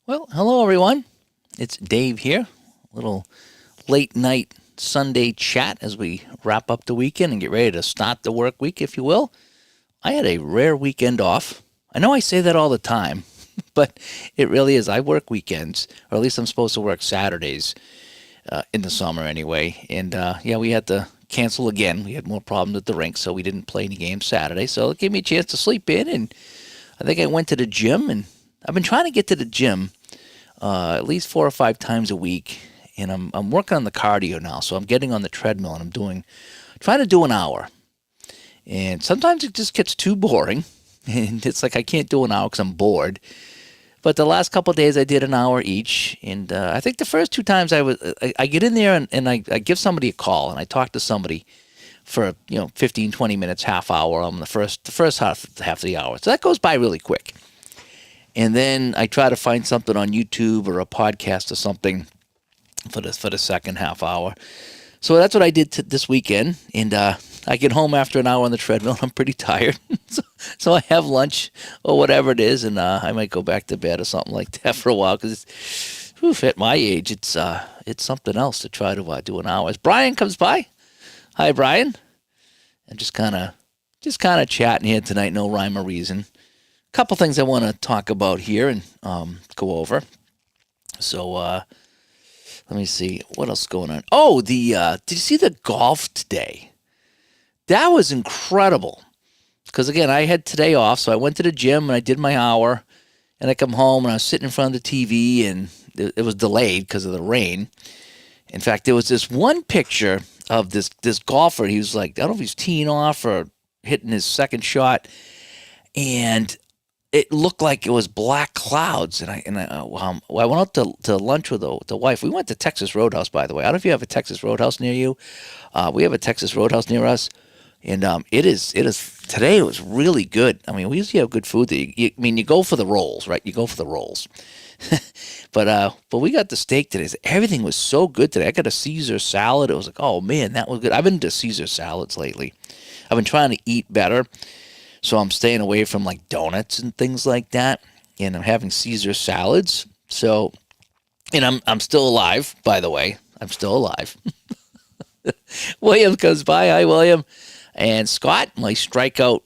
Well, hello everyone. It's Dave here. A little late night Sunday chat as we wrap up the weekend and get ready to start the work week, if you will. I had a rare weekend off. I know I say that all the time, but it really is. I work weekends, or at least I'm supposed to work Saturdays in the summer anyway. And yeah, we had to cancel again. We had more problems at the rink, so we didn't play any games Saturday. So it gave me a chance to sleep in, and I think I went to the gym, and I've been trying to get to the gym at least 4 or 5 times a week, and I'm working on the cardio now. So I'm getting on the treadmill and trying to do an hour. And sometimes it just gets too boring, and it's like I can't do an hour because I'm bored. But the last couple of days I did an hour each, and I think the first 2 times I get in there and I give somebody a call and I talk to somebody for 15, 20 minutes, half hour on the first half of the hour. So that goes by really quick. And then I try to find something on YouTube or a podcast or something for the second half hour. So that's what I did this weekend. And I get home after an hour on the treadmill. I'm pretty tired. so I have lunch or whatever it is, and I might go back to bed or something like that for a while because at my age, it's something else to try to do an hour. As Brian comes by, hi Brian, and just kind of chatting here tonight. No rhyme or reason. Couple things I want to talk about here and go over. So let me see what else is going on. Oh, did you see the golf today? That was incredible. Because again, I had today off, so I went to the gym and I did my hour, and I come home and I was sitting in front of the TV, and it was delayed because of the rain. In fact, there was this one picture of this golfer. He was like, I don't know if he's teeing off or hitting his second shot, and it looked like it was black clouds, and I went out to lunch with the wife. We went to Texas Roadhouse, by the way. I don't know if you have a Texas Roadhouse near you. We have a Texas Roadhouse near us, and it is today. It was really good. I mean, we usually have good food there. You go for the rolls, right? You go for the rolls, but we got the steak today. Everything was so good today. I got a Caesar salad. It was like, oh man, that was good. I've been into Caesar salads lately. I've been trying to eat better. So I'm staying away from like donuts and things like that, and I'm having Caesar salads. So, and I'm still alive, by the way. I'm still alive. William comes by. Hi, William. And Scott, my strikeout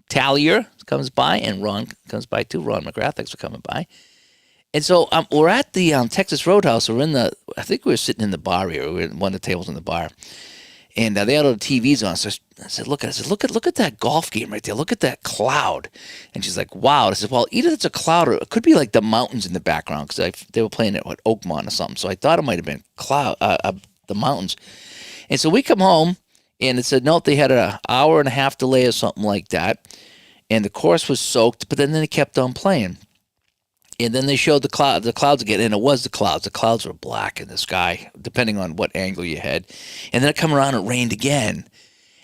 tallier, comes by, and Ron comes by too. Ron McGrath, thanks for coming by. And so we're at the Texas Roadhouse. I think we were sitting in the bar here. We were at one of the tables in the bar. And they had all the TVs on. So I said, look at that golf game right there. Look at that cloud. And she's like, wow. I said, well, either it's a cloud or it could be like the mountains in the background because they were playing at Oakmont or something. So I thought it might have been the mountains. And so we come home, and it said, no, they had an hour and a half delay or something like that. And the course was soaked, but then they kept on playing. And then they showed the clouds again, and it was the clouds. The clouds were black in the sky, depending on what angle you had. And then it come around, and it rained again.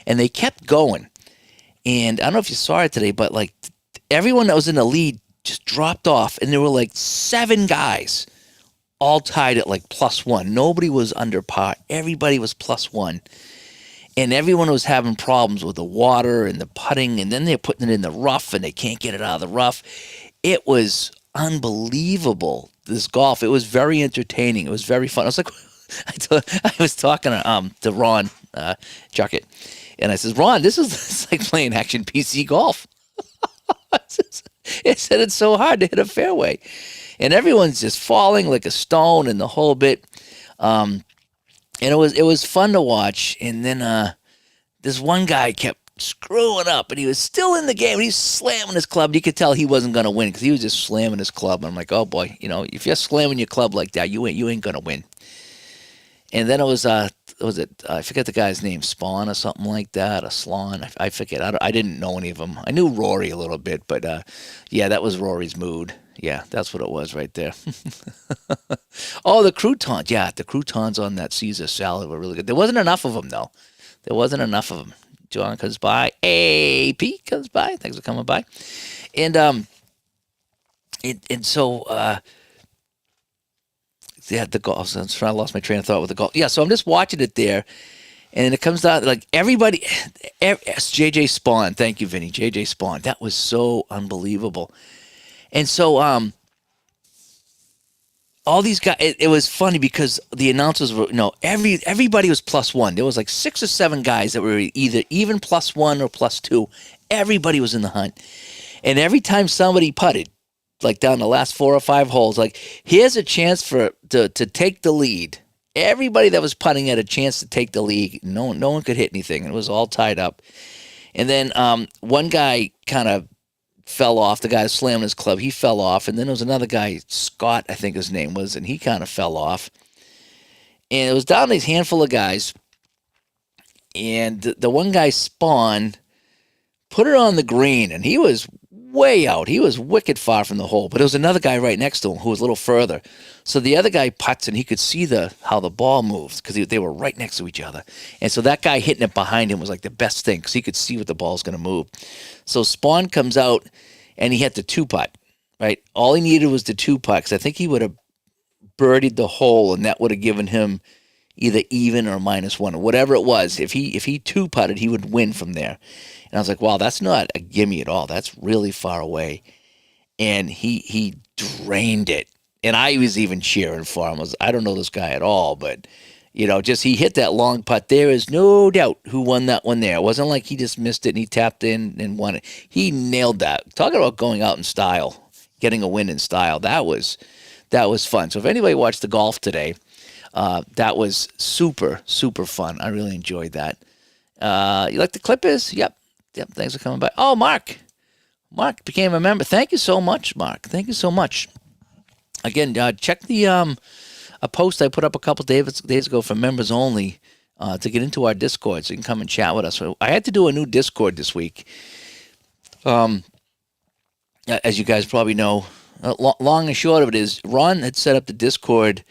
And they kept going. And I don't know if you saw it today, but like everyone that was in the lead just dropped off, and there were like 7 guys all tied at like +1. Nobody was under par. Everybody was +1. And everyone was having problems with the water and the putting, and then they're putting it in the rough, and they can't get it out of the rough. It was unbelievable, this golf. It was very entertaining. It was very fun. I was like, I was talking to Ron Juckett, and I says, Ron, this is like playing action PC golf. It said it's so hard to hit a fairway, and everyone's just falling like a stone and the whole bit. And it was fun to watch. And then this one guy kept screwing up, and he was still in the game. He was slamming his club. You could tell he wasn't going to win because he was just slamming his club. And I'm like, oh boy, if you're slamming your club like that, you ain't going to win. And then it was I forget the guy's name, Spawn or something like that, a Slon. I forget. I didn't know any of them. I knew Rory a little bit, but yeah, that was Rory's mood. Yeah, that's what it was right there. Oh, the croutons. Yeah, the croutons on that Caesar salad were really good. There wasn't enough of them, though. There wasn't enough of them. John comes by. AP comes by. Thanks for coming by. And so yeah, the golf. I lost my train of thought with the golf. Yeah, so I'm just watching it there, and it comes down like everybody. JJ Spawn. Thank you, Vinny. JJ Spawn. That was so unbelievable. And so all these guys. It was funny because the announcers were everybody was +1. There was like 6 or 7 guys that were either even +1 or +2. Everybody was in the hunt, and every time somebody putted, like down the last 4 or 5 holes, like here's a chance to take the lead. Everybody that was putting had a chance to take the lead. No one could hit anything. It was all tied up. And then one guy kind of fell off. The guy slamming his club, he fell off. And then there was another guy, Scott, I think his name was, and he kind of fell off. And it was down to these handful of guys. And the one guy, Spawn, put it on the green, and he was way out. He was wicked far from the hole. But there was another guy right next to him who was a little further. So the other guy putts, and he could see how the ball moves because they were right next to each other. And so that guy hitting it behind him was like the best thing because he could see what the ball's going to move. So Spawn comes out, and he hit the 2-putt, right? All he needed was the 2-putt because I think he would have birdied the hole, and that would have given him either even or -1 or whatever it was. If he 2-putted, he would win from there. And I was like, wow, that's not a gimme at all. That's really far away. And he drained it. And I was even cheering for him. I don't know this guy at all, but just he hit that long putt. There is no doubt who won that one there. It wasn't like he just missed it and he tapped in and won it. He nailed that. Talking about going out in style, getting a win in style. That was fun. So if anybody watched the golf today, that was super, super fun. I really enjoyed that. You like the Clippers? Yep. Thanks for coming by. Oh, Mark became a member. Thank you so much, Mark. Thank you so much. Again, check a post I put up a couple days ago for members only to get into our Discord, so you can come and chat with us. So I had to do a new Discord this week. As you guys probably know, long and short of it is Ron had set up the Discord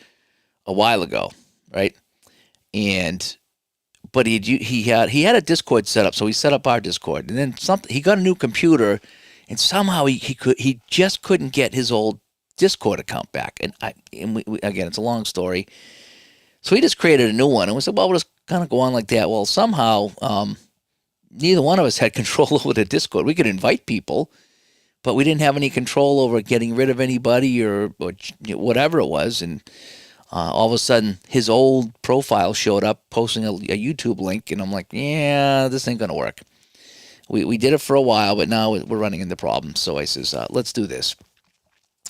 a while ago, right? But he had a Discord set up, so he set up our Discord, and then he got a new computer, and somehow he just couldn't get his old Discord account back. And we, again, it's a long story. So he just created a new one, and we said, well, we'll just kind of go on like that. Well, somehow neither one of us had control over the Discord. We could invite people, but we didn't have any control over getting rid of anybody or whatever it was. And all of a sudden, his old profile showed up posting a YouTube link, and I'm like, yeah, this ain't going to work. We did it for a while, but now we're running into problems. So I says, let's do this.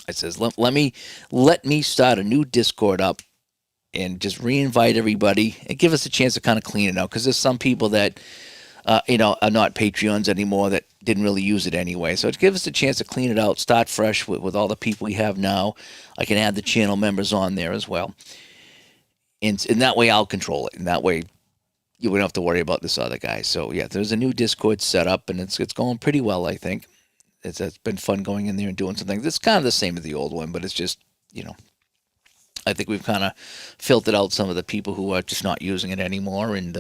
I says, let me start a new Discord up and just re-invite everybody and give us a chance to kind of clean it out, because there's some people that are not Patreons anymore that didn't really use it anyway. So it gives us a chance to clean it out, start fresh with all the people we have now. I can add the channel members on there as well. And that way I'll control it. And that way you wouldn't have to worry about this other guy. So yeah, there's a new Discord set up, and it's going pretty well, I think. It's been fun going in there and doing some things. It's kind of the same as the old one, but it's just, I think we've kind of filtered out some of the people who are just not using it anymore, and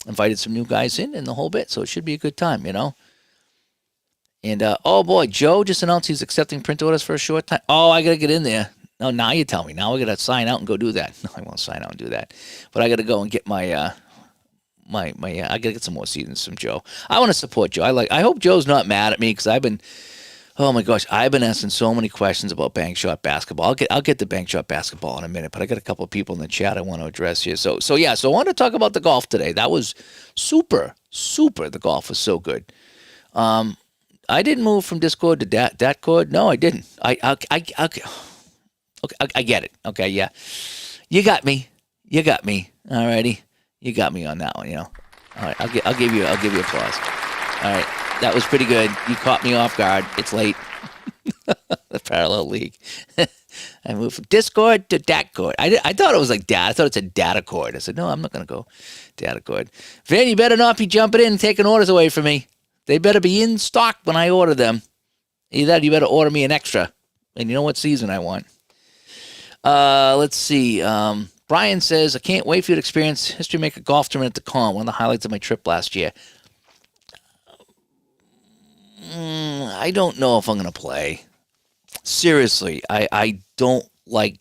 invited some new guys in and the whole bit. So it should be a good time, And, oh boy, Joe just announced he's accepting print orders for a short time. Oh, I got to get in there. No, now you tell me. Now I got to sign out and go do that. No, I won't sign out and do that. But I got to go and get my I got to get some more seasons from Joe. I want to support Joe. I hope Joe's not mad at me, because I've been asking so many questions about bank shot basketball. I'll get to bank shot basketball in a minute, but I got a couple of people in the chat I want to address here. So I want to talk about the golf today. That was super. The golf was so good. I didn't move from Discord to that cord. No, I didn't. Okay, I get it. Okay, yeah. You got me. Alrighty. You got me on that one, All right, I'll give you applause. All right, that was pretty good. You caught me off guard. It's late. The parallel league. I moved from Discord to Datcord. I thought it was like data. I thought it's a data cord. I said, no, I'm not going to go data cord. Van, you better not be jumping in and taking orders away from me. They better be in stock when I order them. Either that, you better order me an extra. And you know what season I want. Let's see. Brian says, I can't wait for you to experience History Maker Golf Tournament at the Con, one of the highlights of my trip last year. I don't know if I'm going to play. Seriously, I don't like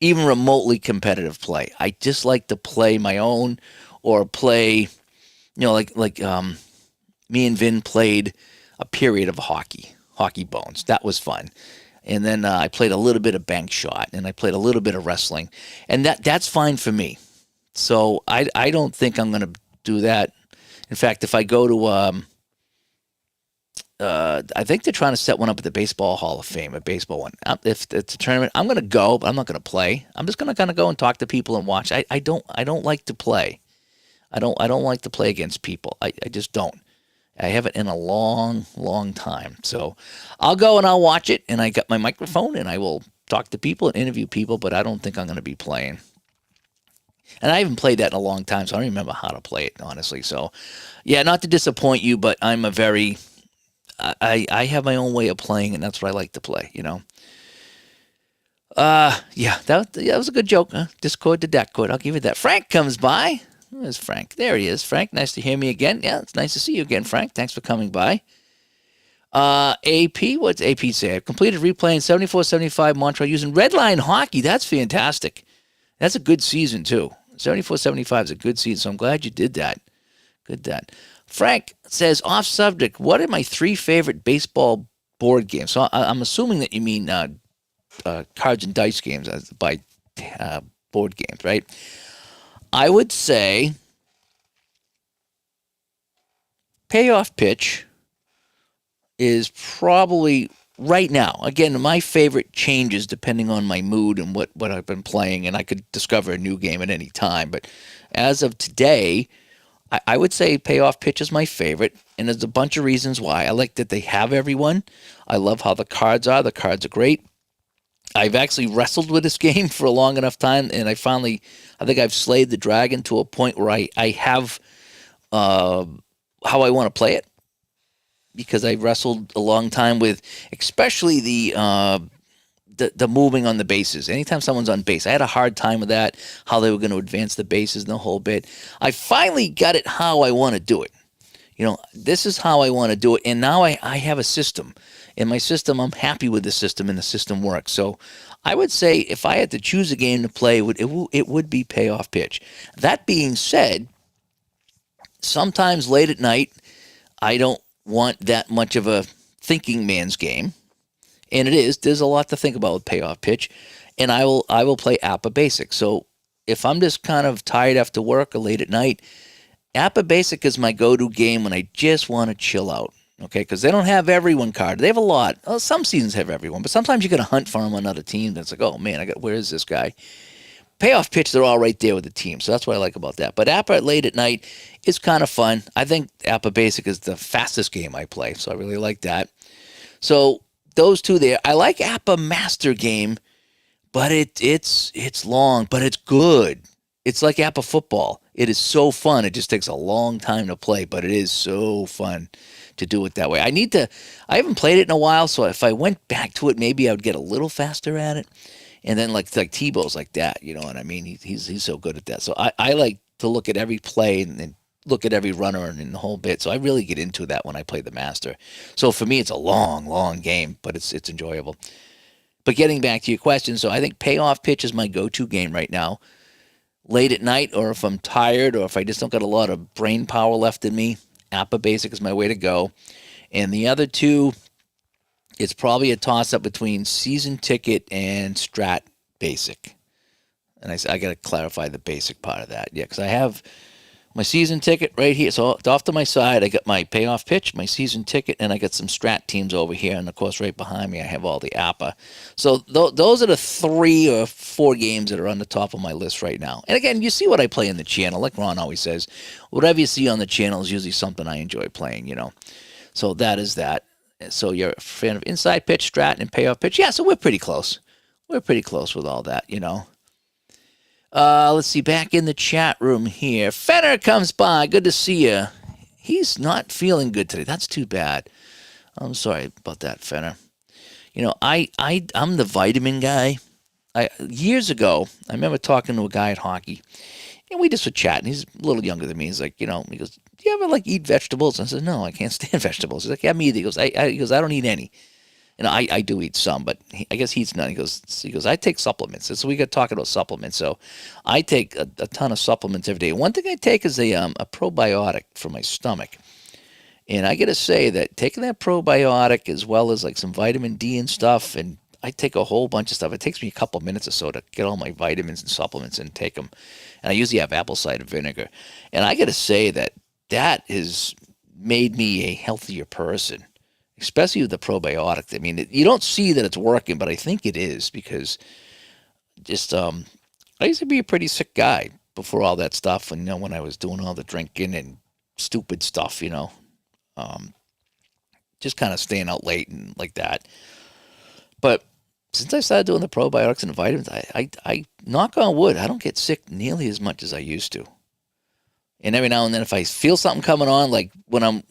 even remotely competitive play. I just like to play my own, or play, like me and Vin played a period of hockey bones. That was fun. And then I played a little bit of bank shot, and I played a little bit of wrestling, and that's fine for me. So I don't think I'm going to do that. In fact, if I go to I think they're trying to set one up at the Baseball Hall of Fame, a baseball one. If it's a tournament, I'm going to go, but I'm not going to play. I'm just going to kind of go and talk to people and watch. I don't like to play. I don't like to play against people. I just don't. I haven't in a long, long time. So I'll go and I'll watch it, and I got my microphone, and I will talk to people and interview people, but I don't think I'm going to be playing. And I haven't played that in a long time, so I don't remember how to play it, honestly. So, yeah, not to disappoint you, but I'm a very I have my own way of playing, and that's what I like to play, Yeah, that was a good joke. Huh? Discord to that chord. I'll give you that. Frank comes by. Where's Frank? There he is. Frank, nice to hear me again. Yeah, it's nice to see you again, Frank. Thanks for coming by. AP, what's AP say? I've completed replaying 74-75 Montreal using Redline Hockey. That's fantastic. That's a good season, too. 74-75 is a good season, so I'm glad you did that. Good that. Frank says, off subject, what are my 3 favorite baseball board games? So I'm assuming that you mean cards and dice games by board games, right? I would say Payoff Pitch is probably right now. Again, my favorite changes depending on my mood and what I've been playing, and I could discover a new game at any time. But as of today, I would say Payoff Pitch is my favorite, and there's a bunch of reasons why. I like that they have everyone. I love how the cards are. The cards are great. I've actually wrestled with this game for a long enough time, and I think I've slayed the dragon to a point where I have how I want to play it, because I wrestled a long time with, especially the moving on the bases. Anytime someone's on base, I had a hard time with that, how they were going to advance the bases and the whole bit. I finally got it how I want to do it. This is how I want to do it, and now I have a system. In my system, I'm happy with the system, and the system works. So I would say if I had to choose a game to play, it would be Payoff Pitch. That being said, sometimes late at night, I don't want that much of a thinking man's game. And there's a lot to think about with Payoff Pitch, and I will play Appa Basic. So if I'm just kind of tired after work or late at night, Appa Basic is my go-to game when I just want to chill out. Okay, because they don't have everyone card. They have a lot. Well, some seasons have everyone, but sometimes you got to hunt for them on another team. That's like, oh man, where is this guy? Payoff Pitch, they're all right there with the team, so that's what I like about that. But Appa late at night is kind of fun. I think Appa Basic is the fastest game I play, so I really like that. So those two there. I like Appa Master Game, but it's long, but it's good. It's like Appa Football. It is so fun. It just takes a long time to play, but it is so fun to do it that way. I haven't played it in a while, so if I went back to it, maybe I would get a little faster at it. And then like Tebow's like that, you know what I mean? He's so good at that. So I like to look at every play and look at every runner and the whole bit. So I really get into that when I play the Master. So for me, it's a long, long game, but it's enjoyable. But getting back to your question, so I think Payoff Pitch is my go-to game right now. Late at night, or if I'm tired, or if I just don't got a lot of brain power left in me, Appa Basic is my way to go. And the other two, it's probably a toss-up between Season Ticket and Strat Basic. And I got to clarify the basic part of that. Yeah, because I have my Season Ticket right here. So off to my side, I got my Payoff Pitch, my Season Ticket, and I got some Strat teams over here. And, of course, right behind me, I have all the Appa. So those are the 3 or 4 games that are on the top of my list right now. And, again, you see what I play in the channel. Like Ron always says, whatever you see on the channel is usually something I enjoy playing, So that is that. So you're a fan of Inside Pitch, Strat, and Payoff Pitch. Yeah, so we're pretty close. We're pretty close with all that, Let's see, back in the chat room here. Fenner comes by. Good to see you. He's not feeling good today. That's too bad. I'm sorry about that, Fenner. I'm the vitamin guy. Years ago, I remember talking to a guy at hockey, and we just were chatting. He's a little younger than me. He's like, he goes, do you ever eat vegetables? I said, no, I can't stand vegetables. He's like, yeah, me either. He goes, I don't eat any. I do eat some, but I guess he eats none. He goes, I take supplements. So we got talking about supplements. So I take a ton of supplements every day. One thing I take is a probiotic for my stomach. And I got to say that taking that probiotic as well as like some vitamin D and stuff, and I take a whole bunch of stuff. It takes me a couple minutes or so to get all my vitamins and supplements and take them. And I usually have apple cider vinegar. And I got to say that has made me a healthier person, especially with the probiotic. I mean, you don't see that it's working, but I think it is because just I used to be a pretty sick guy before all that stuff. And when I was doing all the drinking and stupid stuff, um, just kind of staying out late and like that. But since I started doing the probiotics and the vitamins, I knock on wood, I don't get sick nearly as much as I used to. And every now and then, if I feel something coming on, like when I'm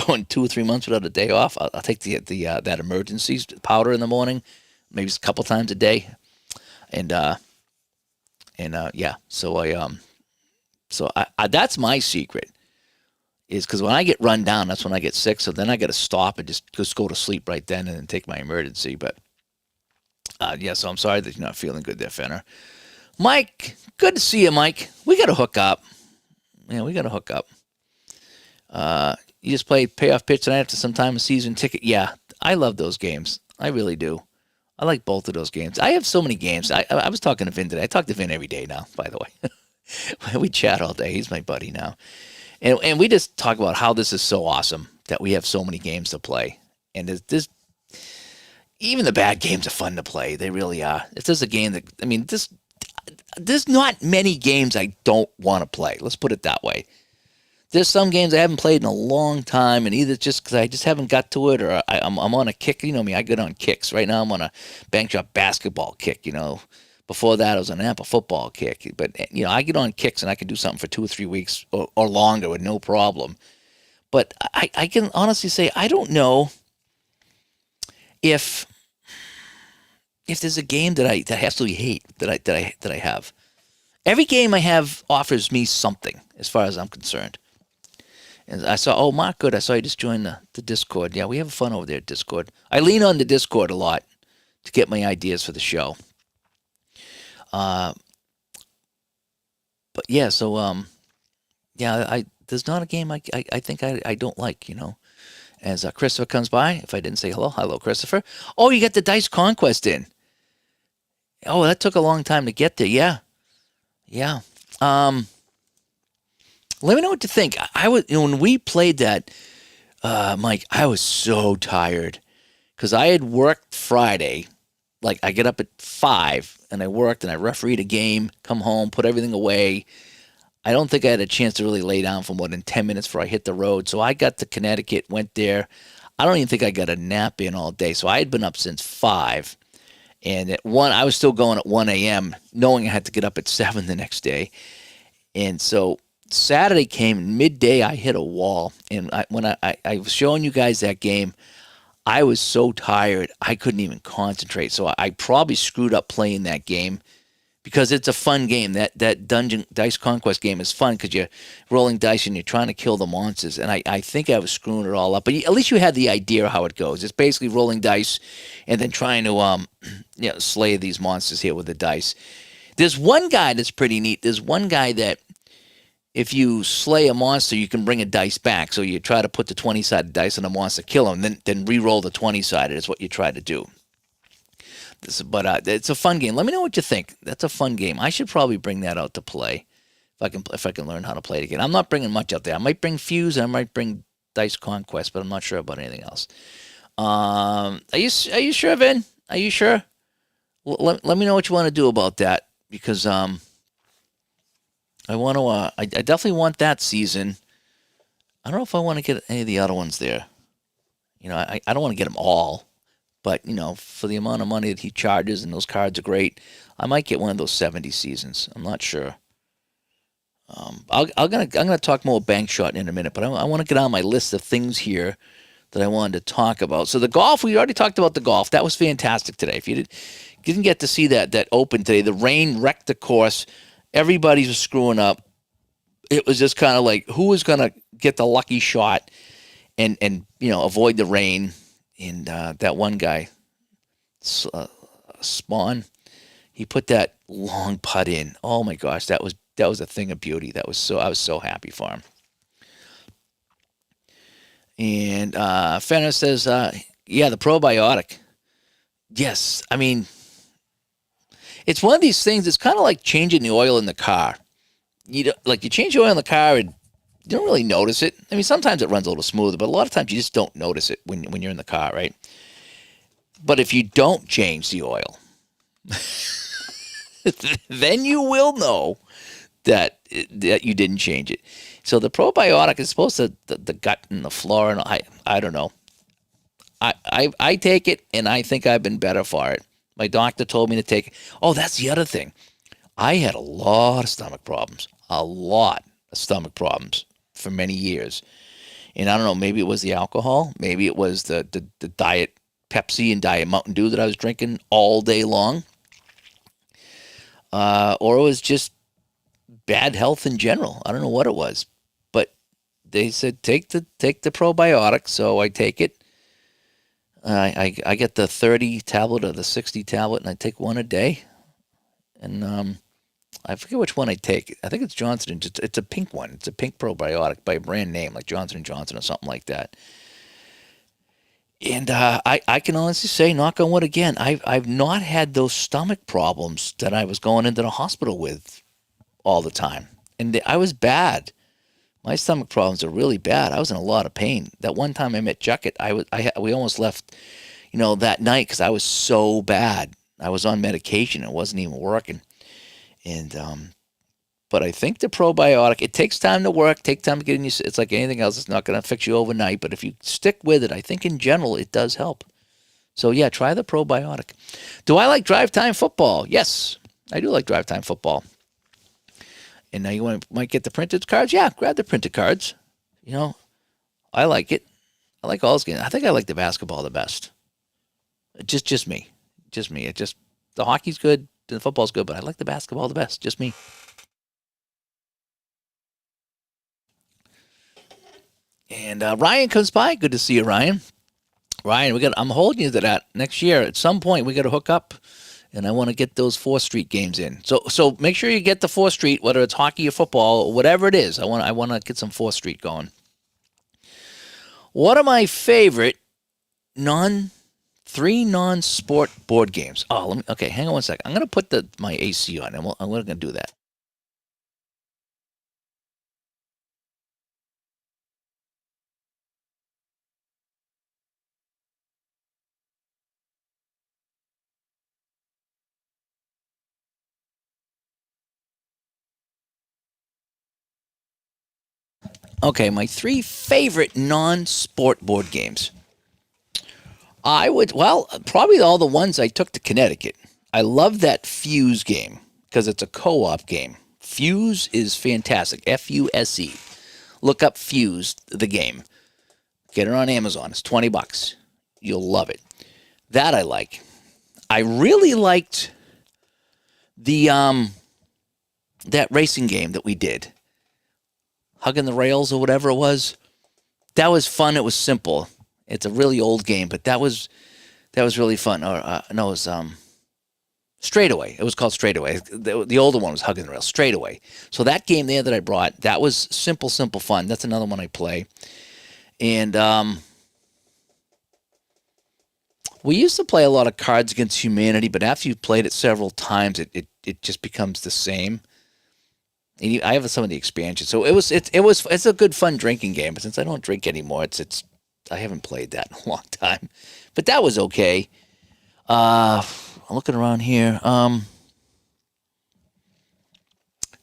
going 2 or 3 months without a day off, I'll take the that emergency powder in the morning, maybe a couple times a day, and yeah. So that's my secret, is because when I get run down, that's when I get sick. So then I got to stop and just go to sleep right then and then take my emergency. But yeah, so I'm sorry that you're not feeling good there, Fenner. Mike, good to see you, Mike. We got to hook up. Yeah, we got to hook up. You just played Payoff Pitch tonight after some time, a season ticket. Yeah, I love those games. I really do. I like both of those games. I have so many games. I was talking to Vin today. I talk to Vin every day now, by the way. We chat all day. He's my buddy now. And we just talk about how this is so awesome that we have so many games to play. And this even the bad games are fun to play. They really are. If there's a game that, I mean, there's not many games I don't want to play. Let's put it that way. There's some games I haven't played in a long time, and either just because I just haven't got to it, or I'm on a kick. You know me, I get on kicks. Right now I'm on a bank shot basketball kick, Before that, I was on an Apple football kick. But, I get on kicks, and I can do something for 2 or 3 weeks or longer with no problem. But I can honestly say I don't know if there's a game that I absolutely hate that I have. Every game I have offers me something as far as I'm concerned. And I saw, Mark, good. I saw you just joined the Discord. Yeah, we have fun over there at Discord. I lean on the Discord a lot to get my ideas for the show. But yeah, so yeah, there's not a game I think I don't like, As Christopher comes by, if I didn't say hello, Christopher. Oh, you got the Dice Conquest in. Oh, that took a long time to get there. Yeah. Let me know what you think. When we played that, Mike, I was so tired because I had worked Friday. Like, I get up at 5 and I worked and I refereed a game, come home, put everything away. I don't think I had a chance to really lay down for more than 10 minutes before I hit the road. So I got to Connecticut, went there. I don't even think I got a nap in all day. So I had been up since 5. And at 1, I was still going at 1 a.m., knowing I had to get up at 7 the next day. And so Saturday came, midday, I hit a wall. And when I was showing you guys that game, I was so tired, I couldn't even concentrate. So I probably screwed up playing that game because it's a fun game. That Dungeon Dice Conquest game is fun because you're rolling dice and you're trying to kill the monsters. And I think I was screwing it all up. But at least you had the idea how it goes. It's basically rolling dice and then trying to slay these monsters here with the dice. There's one guy that's pretty neat. There's one guy that if you slay a monster, you can bring a dice back. So you try to put the 20-sided dice on a monster, kill him, then re-roll the 20-sided is what you try to do. But it's a fun game. Let me know what you think. That's a fun game. I should probably bring that out to play if I can learn how to play it again. I'm not bringing much out there. I might bring Fuse and I might bring Dice Conquest, but I'm not sure about anything else. Are you sure, Vin? Are you sure? Well, let me know what you want to do about that because I want to. I definitely want that season. I don't know if I want to get any of the other ones there. I don't want to get them all. But, for the amount of money that he charges, and those cards are great, I might get one of those 70 seasons. I'm not sure. I'm gonna talk more bank shot in a minute, but I want to get on my list of things here that I wanted to talk about. So the golf, we already talked about the golf. That was fantastic today. If you didn't get to see that open today, the rain wrecked the course. Everybody was screwing up. It was just kind of like, who was going to get the lucky shot and avoid the rain? And that one guy, Spawn, he put that long putt in. Oh my gosh, that was a thing of beauty. I was so happy for him. And Fenner says, yeah, the probiotic. Yes, I mean, it's one of these things. It's kind of like changing the oil in the car. Like you change the oil in the car and you don't really notice it. I mean, sometimes it runs a little smoother, but a lot of times you just don't notice it when you're in the car, right? But if you don't change the oil, then you will know that you didn't change it. So the probiotic is supposed to the gut and the flora, and I don't know. I take it, and I think I've been better for it. My doctor told me to take it. Oh, that's the other thing. I had a lot of stomach problems for many years. And I don't know, maybe it was the alcohol, maybe it was the Diet Pepsi and Diet Mountain Dew that I was drinking all day long, or it was just bad health in general. I don't know what it was, but they said take the probiotic, so I take it. I get the 30 tablet or the 60 tablet, and I take one a day. And I forget which one I take. I think it's Johnson. It's a pink one. It's a pink probiotic by a brand name like Johnson and Johnson or something like that. And I can honestly say, knock on wood again, I've not had those stomach problems that I was going into the hospital with all the time. And I was bad. My stomach problems are really bad. I was in a lot of pain. That one time I met Juckett, we almost left, that night because I was so bad. I was on medication. It wasn't even working. And but I think the probiotic, it takes time to work, take time to get in you. It's like anything else. It's not going to fix you overnight. But if you stick with it, I think in general it does help. So yeah, try the probiotic. Do I like drive time football? Yes, I do like drive time football. And now might get the printed cards. Yeah, grab the printed cards. I like it. I like all those games. I think I like the basketball the best. Just me. Just me. The hockey's good, the football's good, but I like the basketball the best. Just me. And Ryan comes by. Good to see you, Ryan. Ryan, I'm holding you to that. Next year, at some point, we got to hook up, and I want to get those 4th Street games in. So make sure you get the 4th Street, whether it's hockey or football, or whatever it is. I want to get some 4th Street going. One of my favorite three non-sport board games. Oh, okay, hang on one second. I'm going to put my AC on, and I'm going to do that. Okay, my 3 favorite non-sport board games. Probably all the ones I took to Connecticut. I love that Fuse game because it's a co-op game. Fuse is fantastic. Fuse. Look up Fuse, the game. Get it on Amazon. It's $20. You'll love it. That I like. I really liked the that racing game that we did. Hugging the Rails or whatever it was. That was fun. It was simple. It's a really old game, but that was really fun. Or no, it was Straightaway. It was called Straightaway. The older one was Hugging the Rails. Straightaway. So that game there that I brought, that was simple fun. That's another one I play. And we used to play a lot of Cards Against Humanity, but after you've played it several times, it just becomes the same. And I have some of the expansions, so it's a good fun drinking game. But since I don't drink anymore, I haven't played that in a long time. But that was okay. I'm looking around here.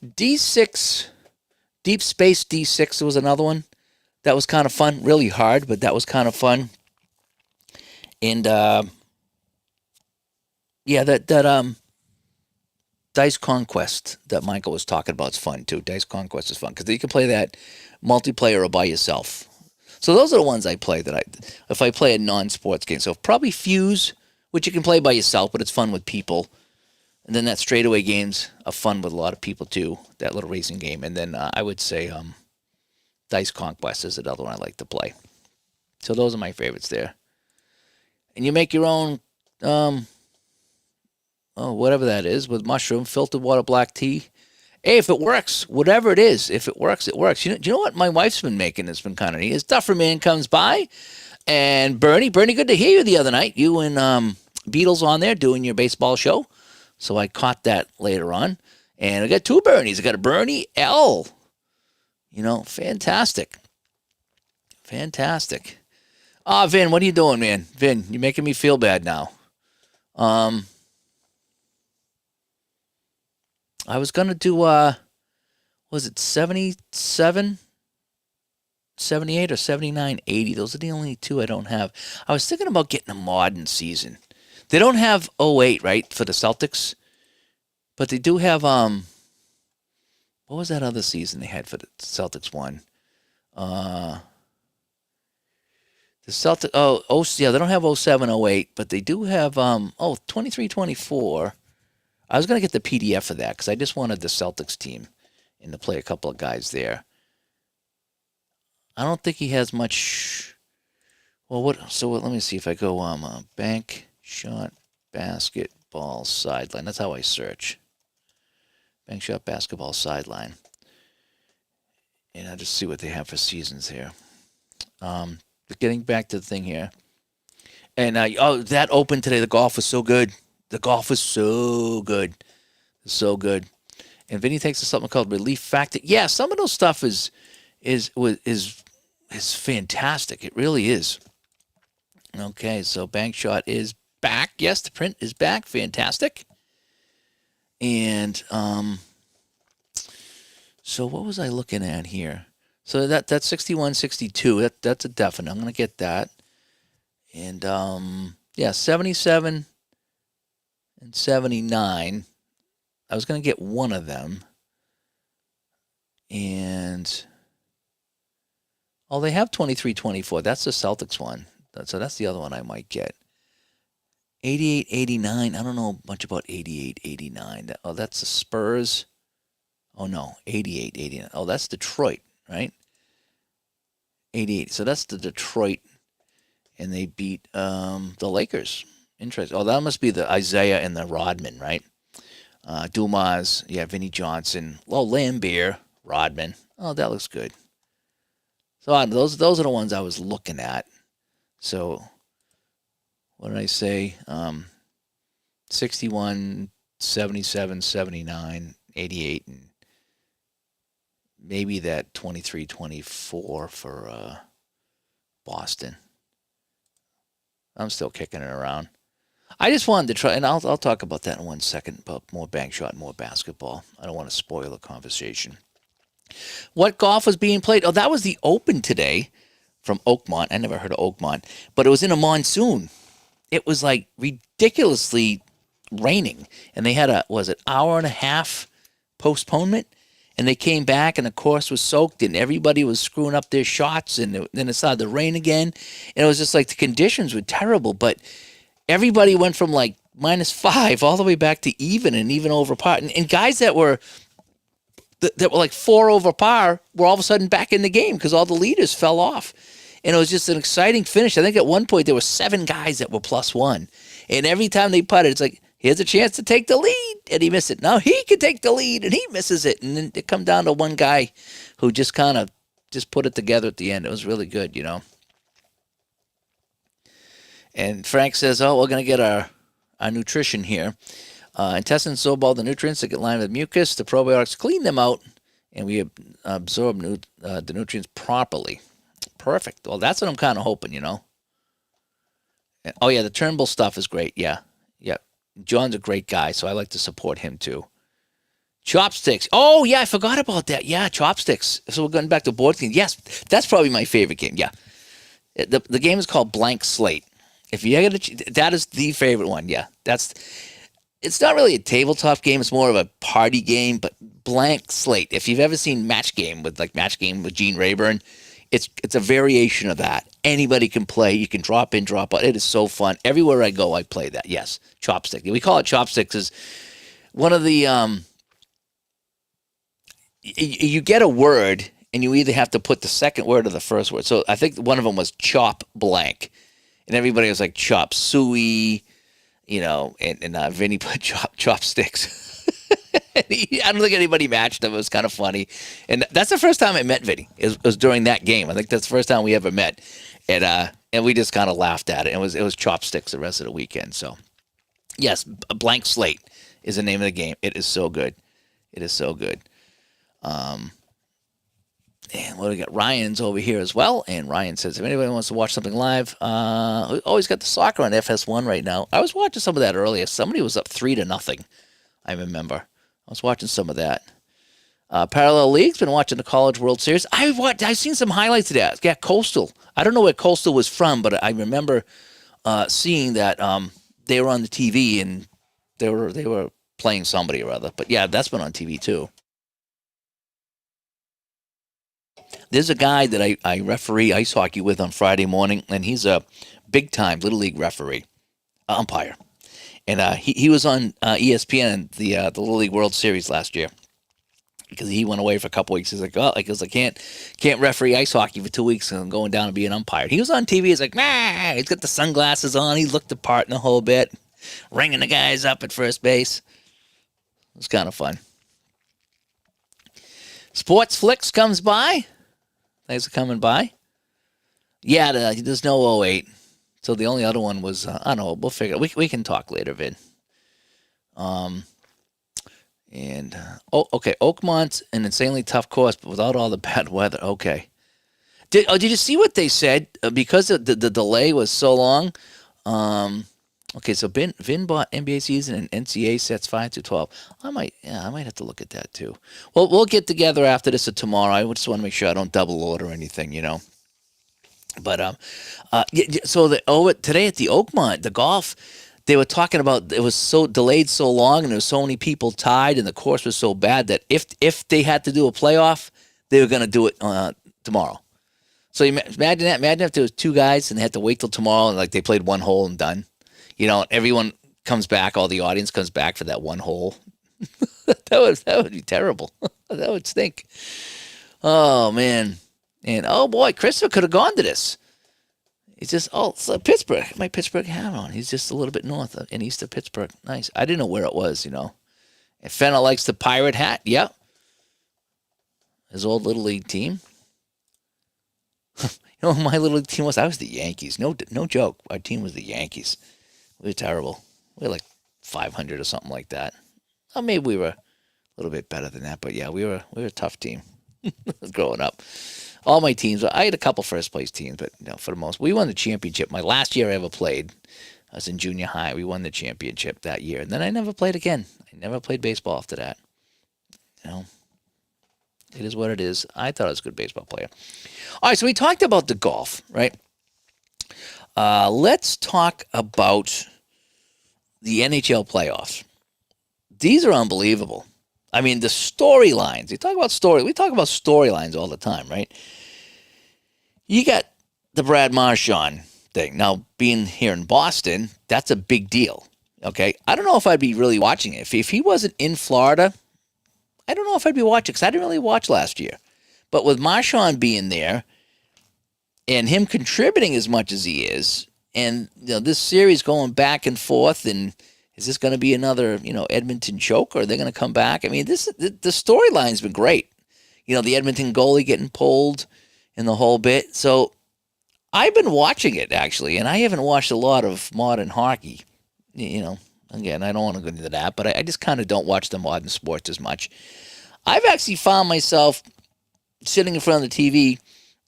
D6, Deep Space D6 was another one. That was kind of fun. Really hard, but that was kind of fun. And yeah, that Dice Conquest that Michael was talking about is fun too. Dice Conquest is fun because you can play that multiplayer or by yourself. So those are the ones I play if I play a non-sports game. So probably Fuse, which you can play by yourself, but it's fun with people. And then that Straightaway games are fun with a lot of people too. That little racing game. And then I would say Dice Conquest is another one I like to play. So those are my favorites there. And you make your own whatever that is, with mushroom, filtered water, black tea. Hey, if it works, whatever it is, if it works, it works. Do you know what my wife's been making? It's been kind of neat. As Duffer Man comes by, and Bernie, good to hear you the other night. You and Beatles on there doing your baseball show. So I caught that later on. And I got two Bernies. I got a Bernie L. Fantastic. Fantastic. Vin, what are you doing, man? Vin, you're making me feel bad now. I was going to do, was it 77, 78, or 79, 80? Those are the only two I don't have. I was thinking about getting a modern season. They don't have 08, right, for the Celtics? But they do have, what was that other season they had for the Celtics one? The Celtics, yeah, they don't have 07, 08, but they do have, 23, 24. I was going to get the PDF for that because I just wanted the Celtics team and to play a couple of guys there. I don't think he has much. Well, let me see if I go bank shot basketball sideline. That's how I search. Bank shot basketball sideline. And I'll just see what they have for seasons here. Getting back to the thing here. And, that open today, the golf was so good. The golf was so good. So good. And Vinny takes to something called relief factor. Yeah, some of those stuff is fantastic. It really is. Okay, so bank shot is back. Yes, the print is back. Fantastic. And so what was I looking at here? So that's 61, 62. That's a definite. I'm going to get that. And 77 and 79. I was going to get one of them. And they have 23, 24. That's the Celtics one. So that's the other one I might get. 88, 89. I don't know much about 88, 89. That's the Spurs. Oh, no. 88, 89. Oh, that's Detroit, right? 88. So that's the Detroit. And they beat the Lakers. Interesting. Oh, that must be the Isaiah and the Rodman, right? Dumas. Yeah, Vinnie Johnson. Lambeer. Rodman. Oh, that looks good. So those are the ones I was looking at. So what did I say? 61, 77, 79, 88, and maybe that 23, 24 for Boston. I'm still kicking it around. I just wanted to try, and I'll talk about that in 1 second, about more bank shot, more basketball. I don't want to spoil the conversation. What golf was being played? Oh, that was the Open today from Oakmont. I never heard of Oakmont, but it was in a monsoon. It was like ridiculously raining, and they had hour and a half postponement, and they came back, and the course was soaked, and everybody was screwing up their shots, and then it started to rain again, and it was just like the conditions were terrible, but everybody went from like -5 all the way back to even and even over par, and guys that were like 4 over par were all of a sudden back in the game because all the leaders fell off. And it was just an exciting finish. I think at one point there were 7 guys that were +1. And every time they putted, it's like, here's a chance to take the lead. And he missed it. Now he can take the lead, and he misses it. And then it come down to one guy who just kind of just put it together at the end. It was really good, And Frank says, we're going to get our nutrition here. Intestines absorb all the nutrients that get lined with mucus. The probiotics clean them out, and we absorb the nutrients properly. Perfect. Well, that's what I'm kind of hoping, Oh, yeah, the Turnbull stuff is great. Yeah. John's a great guy, so I like to support him, too. Chopsticks. Oh, yeah, I forgot about that. Yeah, chopsticks. So we're going back to board games. Yes, that's probably my favorite game. Yeah. The game is called Blank Slate. That is the favorite one. Yeah, it's not really a tabletop game. It's more of a party game, but Blank Slate. If you've ever seen Match Game with Gene Rayburn, it's a variation of that. Anybody can play. You can drop in, drop out. It is so fun. Everywhere I go, I play that. Yes, Chopstick. We call it Chopsticks. Is one of the you get a word, and you either have to put the second word or the first word. So I think one of them was chop blank. And everybody was like chop suey, and Vinny put chopsticks. I don't think anybody matched him. It was kind of funny. And that's the first time I met Vinny. It was during that game. I think that's the first time we ever met. And we just kind of laughed at it. It was chopsticks the rest of the weekend. So Yes, a blank slate is the name of the game. It is so good. It is so good. And what do we got? Ryan's over here as well. And Ryan says, if anybody wants to watch something live, we always got the soccer on FS1 right now. I was watching some of that earlier. Somebody was up 3-0. I remember. I was watching some of that. Parallel League's been watching the College World Series. I've seen some highlights of that. Yeah, Coastal. I don't know where Coastal was from, but I remember seeing that they were on the TV and they were playing somebody or other. But yeah, that's been on TV too. There's a guy that I referee ice hockey with on Friday morning, and he's a big time Little League referee, umpire. And he was on ESPN the Little League World Series last year because he went away for a couple weeks. He's like, I can't referee ice hockey for 2 weeks and I'm going down and be an umpire. He was on TV. He's like, nah. He's got the sunglasses on. He looked the part in the whole bit, ringing the guys up at first base. It was kind of fun. Sports Flicks comes by. Thanks for coming by. Yeah, there's no 08. So the only other one was, I don't know, we'll figure it. We can talk later, Vid. Okay, Oakmont's an insanely tough course, but without all the bad weather. Okay. Did you see what they said? Because the delay was so long. Okay, so Vin bought NBA season and NCAA sets 5-12. I might have to look at that too. Well, we'll get together after this or tomorrow. I just want to make sure I don't double order anything, But so today at the Oakmont, the golf, they were talking about it was so delayed so long and there was so many people tied and the course was so bad that if they had to do a playoff, they were going to do it tomorrow. So imagine that. Imagine if there was two guys and they had to wait till tomorrow and like they played one hole and done. Everyone comes back, all the audience comes back for that one hole. that would be terrible. That would stink. Oh man. And oh boy, Christopher could have gone to this. He's just so Pittsburgh. My Pittsburgh hat on. He's just a little bit north and east of Pittsburgh. Nice. I didn't know where it was, And Fenner likes the pirate hat. Yep. His old Little League team. Who my Little League team was? I was the Yankees. No joke. Our team was the Yankees. We were terrible. We were like 500 or something like that. Well, maybe we were a little bit better than that, but yeah, we were a tough team growing up. All my teams, I had a couple first place teams, but for the most, we won the championship. My last year I ever played, I was in junior high. We won the championship that year, and then I never played again. I never played baseball after that. It is what it is. I thought I was a good baseball player. All right, so we talked about the golf, right? Let's talk about the NHL playoffs. These are unbelievable. I mean, the storylines. We talk about storylines all the time, right? You got the Brad Marchand thing. Now, being here in Boston, that's a big deal. Okay, I don't know if I'd be really watching it. If he wasn't in Florida, I don't know if I'd be watching because I didn't really watch last year. But with Marchand being there and him contributing as much as he is, and this series going back and forth, and is this going to be another Edmonton choke, or are they going to come back? I mean, the storyline's been great. The Edmonton goalie getting pulled and the whole bit. So I've been watching it actually, and I haven't watched a lot of modern hockey. Again, I don't want to go into that, but I just kind of don't watch the modern sports as much. I've actually found myself sitting in front of the TV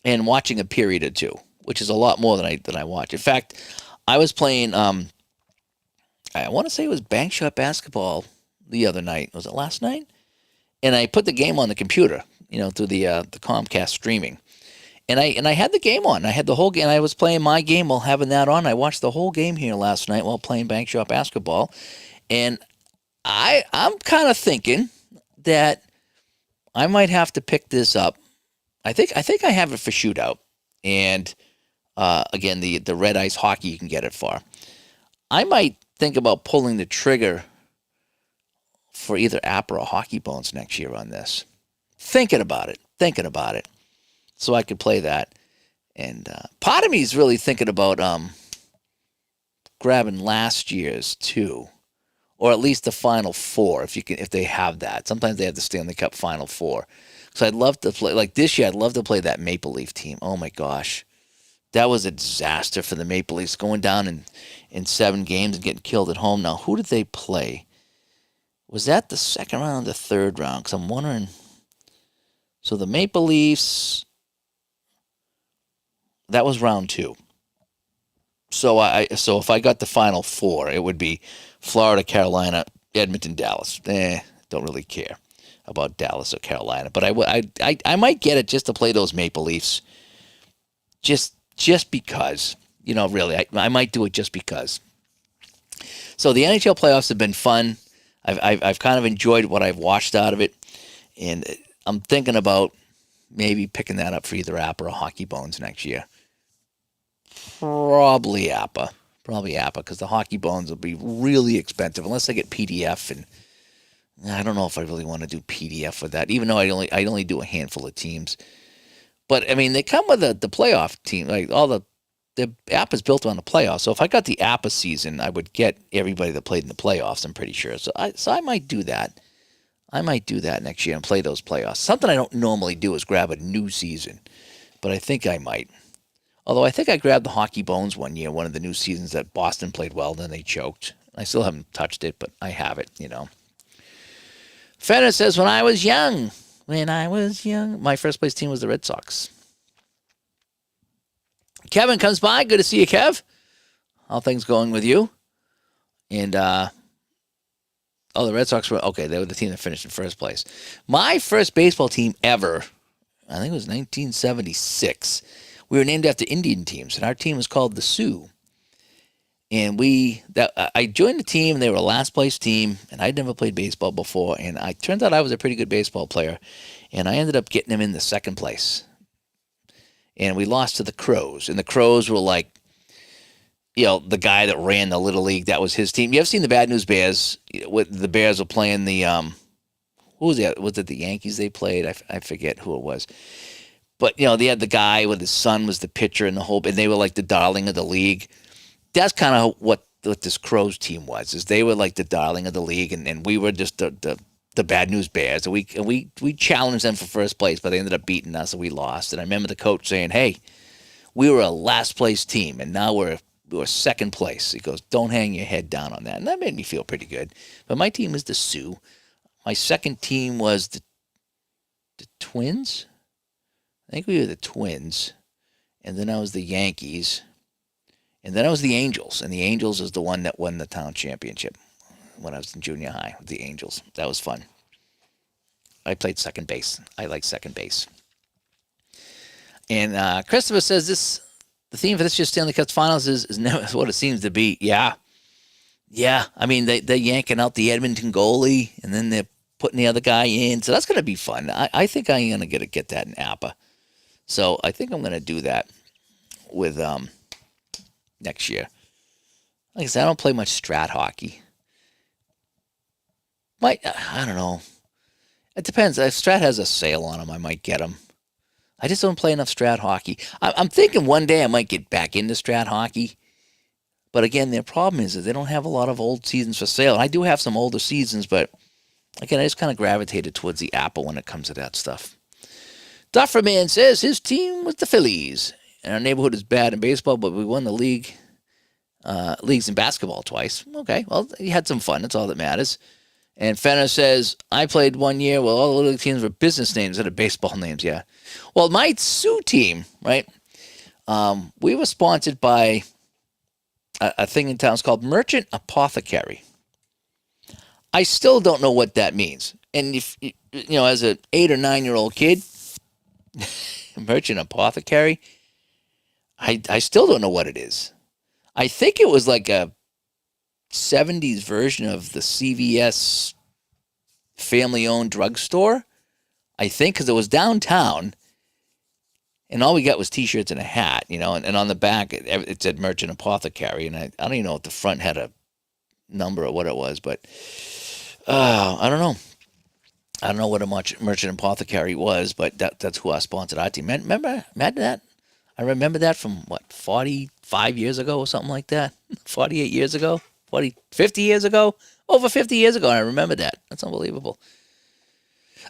and watching a period or two, which is a lot more than I watch. In fact, I was playing, I want to say it was bank shot basketball the other night. Was it last night? And I put the game on the computer, through the Comcast streaming. And I had the game on. I had the whole game. I was playing my game while having that on. I watched the whole game here last night while playing bank shot basketball. And I'm kind of thinking that I might have to pick this up. I think I have it for shootout. And again, the red ice hockey you can get it for. I might think about pulling the trigger for either App or Hockey Bones next year on this. Thinking about it. So I could play that. And part of me is really thinking about grabbing last year's too, or at least the Final Four if they have that. Sometimes they have the Stanley Cup Final Four. So I'd love to play like this year. I'd love to play that Maple Leaf team. Oh my gosh, that was a disaster for the Maple Leafs, going down in 7 games and getting killed at home. Now, who did they play? Was that the second round or the third round? Because I'm wondering. So the Maple Leafs, that was round 2. So if I got the final 4, it would be Florida, Carolina, Edmonton, Dallas. Don't really care about Dallas or Carolina, but I might get it just to play those Maple Leafs, just because, really, I might do it just because. So the NHL playoffs have been fun. I've kind of enjoyed what I've watched out of it, and I'm thinking about maybe picking that up for either App or Hockey Bones next year. Probably Appa, because the Hockey Bones will be really expensive unless I get PDF, and I don't know if I really want to do PDF with that, even though I only do a handful of teams. But I mean, they come with the playoff team, like all the app is built on the playoffs. So if I got the APA season, I would get everybody that played in the playoffs, I'm pretty sure. So I might do that. I might do that next year and play those playoffs. Something I don't normally do is grab a new season, but I think I might. Although I think I grabbed the Hockey Bones one year, one of the new seasons that Boston played well, then they choked. I still haven't touched it, but I have it, Fenner says, when I was young, my first place team was the Red Sox. Kevin comes by. Good to see you, Kev. How things going with you? And, the Red Sox were, okay, they were the team that finished in first place. My first baseball team ever, I think it was 1976. We were named after Indian teams, and our team was called the Sioux. And I joined the team, and they were a last place team, and I'd never played baseball before, and I turned out I was a pretty good baseball player, and I ended up getting them in the second place. And we lost to the Crows, and the Crows were like, the guy that ran the Little League, that was his team. You ever seen the Bad News Bears? The Bears were playing the, who was that? Was it the Yankees they played? I forget who it was. But, they had the guy with his son was the pitcher and and they were like the darling of the league. That's kind of what this Crows team was, is they were like the darling of the league, and we were just the Bad News Bears. And we challenged them for first place, but they ended up beating us, and we lost. And I remember the coach saying, hey, we were a last place team, and now we're second place. He goes, don't hang your head down on that. And that made me feel pretty good. But my team was the Sioux. My second team was the Twins. I think we were the Twins, and then I was the Yankees, and then I was the Angels, and the Angels is the one that won the town championship when I was in junior high with the Angels. That was fun. I played second base. I like second base. And Christopher says the theme for this year's Stanley Cup Finals is never what it seems to be. Yeah. I mean, they're yanking out the Edmonton goalie, and then they're putting the other guy in, so that's going to be fun. I think I'm going to get that in APA. So I think I'm going to do that with next year. Like I said, I don't play much strat hockey. I don't know. It depends. If strat has a sale on them, I might get them. I just don't play enough strat hockey. I'm thinking one day I might get back into strat hockey. But again, their problem is that they don't have a lot of old seasons for sale. I do have some older seasons, but again, I just kind of gravitated towards the Apple when it comes to that stuff. Dufferman says his team was the Phillies. And our neighborhood is bad in baseball, but we won the leagues in basketball twice. Okay, well, you had some fun. That's all that matters. And Fenner says, I played one year. Well, all the little teams were business names instead of baseball names, yeah. Well, my Sioux team, right, we were sponsored by a thing in town. It's called Merchant Apothecary. I still don't know what that means. And if as an 8 or 9-year-old kid, Merchant Apothecary, I still don't know what it is. I think it was like a 70s version of the CVS family-owned drugstore. I think, because it was downtown, and all we got was T-shirts and a hat, and on the back it said Merchant Apothecary, and I don't even know if the front had a number or what it was, but I don't know. I don't know what a Merchant Apothecary was, but that's who I sponsored our team. Remember that? I remember that from, 45 years ago or something like that? 48 years ago? 50 years ago? Over 50 years ago, and I remember that. That's unbelievable.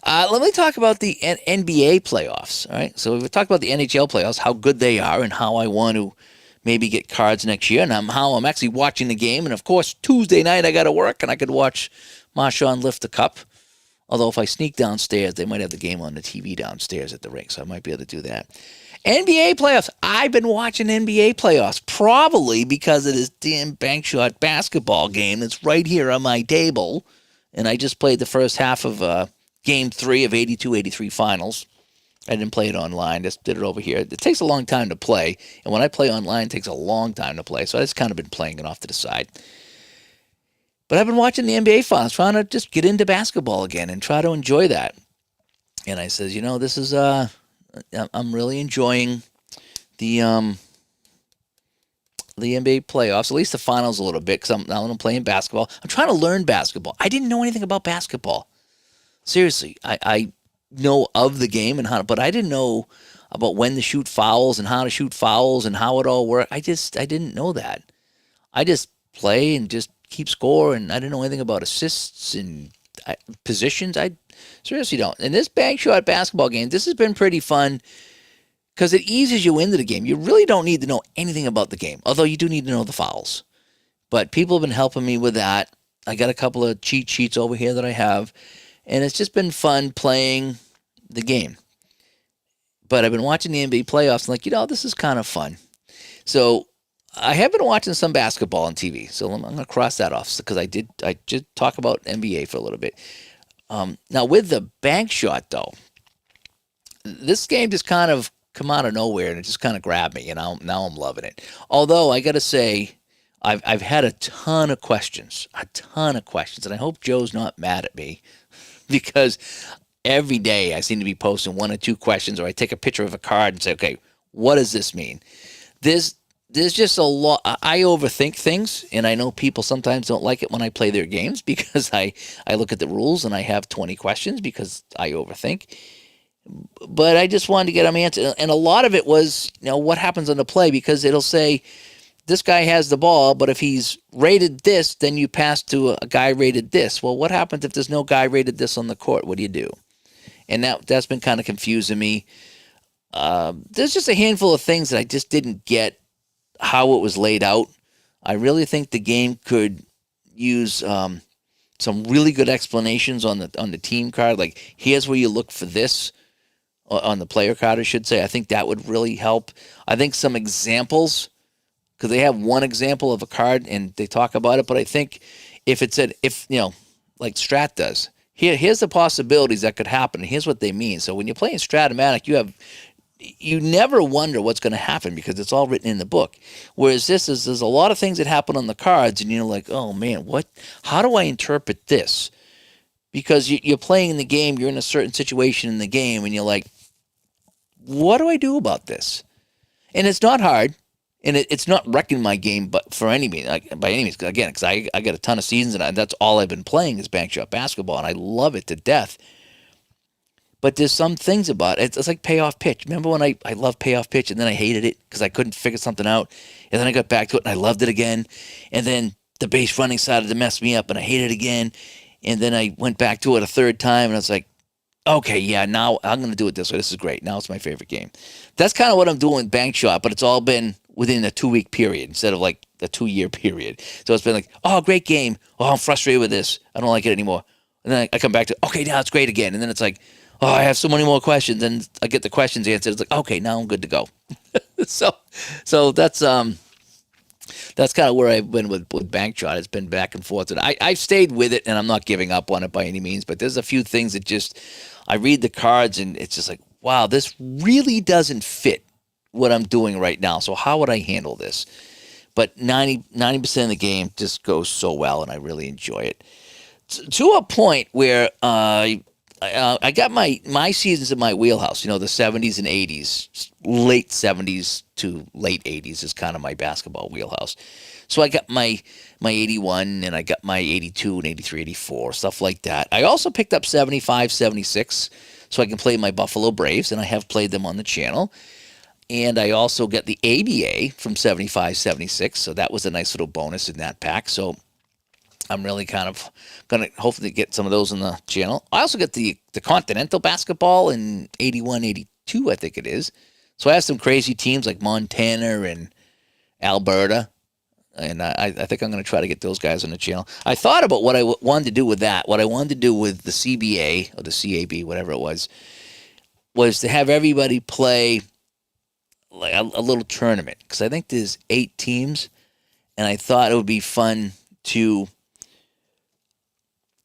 Let me talk about the NBA playoffs. All right. So we've talked about the NHL playoffs, how good they are, and how I want to maybe get cards next year, and how I'm actually watching the game. And of course, Tuesday night I got to work, and I could watch Marshawn lift the cup. Although if I sneak downstairs, they might have the game on the TV downstairs at the rink, so I might be able to do that. NBA playoffs. I've been watching NBA playoffs probably because of this damn bank shot basketball game that's right here on my table. And I just played the first half of Game 3 of 82-83 finals. I didn't play it online. Just did it over here. It takes a long time to play. And when I play online, it takes a long time to play. So I just kind of been playing it off to the side. But I've been watching the NBA finals, trying to just get into basketball again and try to enjoy that. And I says, this is I'm really enjoying the NBA playoffs, at least the finals a little bit, because I'm playing basketball. I'm trying to learn basketball. I didn't know anything about basketball. Seriously, I know of the game and but I didn't know about when to shoot fouls and how to shoot fouls and how it all worked. I didn't know that. I just play and just keep score, and I didn't know anything about assists and positions. I seriously don't. In this bank shot basketball game, this has been pretty fun because it eases you into the game. You really don't need to know anything about the game, although you do need to know the fouls. But people have been helping me with that. I got a couple of cheat sheets over here that I have, and it's just been fun playing the game. But I've been watching the NBA playoffs, and this is kind of fun. So I have been watching some basketball on TV, so I'm going to cross that off because I did talk about NBA for a little bit. Now with the bank shot though, this game just kind of come out of nowhere and it just kind of grabbed me, and now I'm loving it. Although I got to say, I've had a ton of questions, and I hope Joe's not mad at me because every day I seem to be posting one or two questions, or I take a picture of a card and say, okay, what does this mean? There's just a lot. I overthink things, and I know people sometimes don't like it when I play their games because I look at the rules and I have 20 questions because I overthink. But I just wanted to get them answered. And a lot of it was, what happens on the play, because it'll say, this guy has the ball, but if he's rated this, then you pass to a guy rated this. Well, what happens if there's no guy rated this on the court? What do you do? And that's been kind of confusing me. There's just a handful of things that I just didn't get how it was laid out. I really think the game could use some really good explanations on the team card. Like, here's where you look for this on the player card, I should say. I think that would really help. I think some examples, because they have one example of a card and they talk about it, but I think if it said, like Strat does, here's the possibilities that could happen, and here's what they mean. So when you're playing Stratomatic, you never wonder what's going to happen because it's all written in the book. Whereas there's a lot of things that happen on the cards, and you're like, oh man, how do I interpret this? Because you're playing the game, you're in a certain situation in the game, and you're like, what do I do about this? And it's not hard, and it's not wrecking my game, but by any means. Again, because I got a ton of seasons, and that's all I've been playing is bank shot basketball, and I love it to death. But there's some things about it. It's like payoff pitch. Remember when I loved payoff pitch, and then I hated it because I couldn't figure something out, and then I got back to it, and I loved it again, and then the base running started to mess me up, and I hated it again, and then I went back to it a third time, and I was like, okay, yeah, now I'm going to do it this way. This is great. Now it's my favorite game. That's kind of what I'm doing with bank shot, but it's all been within a 2-week period instead of like a 2-year period. So it's been like, oh, great game. Oh, I'm frustrated with this. I don't like it anymore. And then I come back to, okay, now it's great again. And then it's like, oh, I have so many more questions. And I get the questions answered. It's like, okay, now I'm good to go. So that's kind of where I've been with bank shot. It's been back and forth. And I've stayed with it, and I'm not giving up on it by any means. But there's a few things that just, I read the cards, and it's just like, wow, this really doesn't fit what I'm doing right now. So how would I handle this? But 90% of the game just goes so well, and I really enjoy it. To a point where I got my seasons in my wheelhouse, the 70s and 80s, late 70s to late 80s is kind of my basketball wheelhouse. So I got my 81, and I got my 82 and 83, 84, stuff like that. I also picked up 75, 76, so I can play my Buffalo Braves, and I have played them on the channel. And I also got the ABA from 75, 76, so that was a nice little bonus in that pack. So I'm really kind of going to hopefully get some of those in the channel. I also get the Continental basketball in 81, 82, I think it is. So I have some crazy teams like Montana and Alberta. And I think I'm going to try to get those guys on the channel. I thought about what I wanted to do with that. What I wanted to do with the CBA or the CAB, whatever it was to have everybody play like a little tournament. Because I think there's 8 teams. And I thought it would be fun to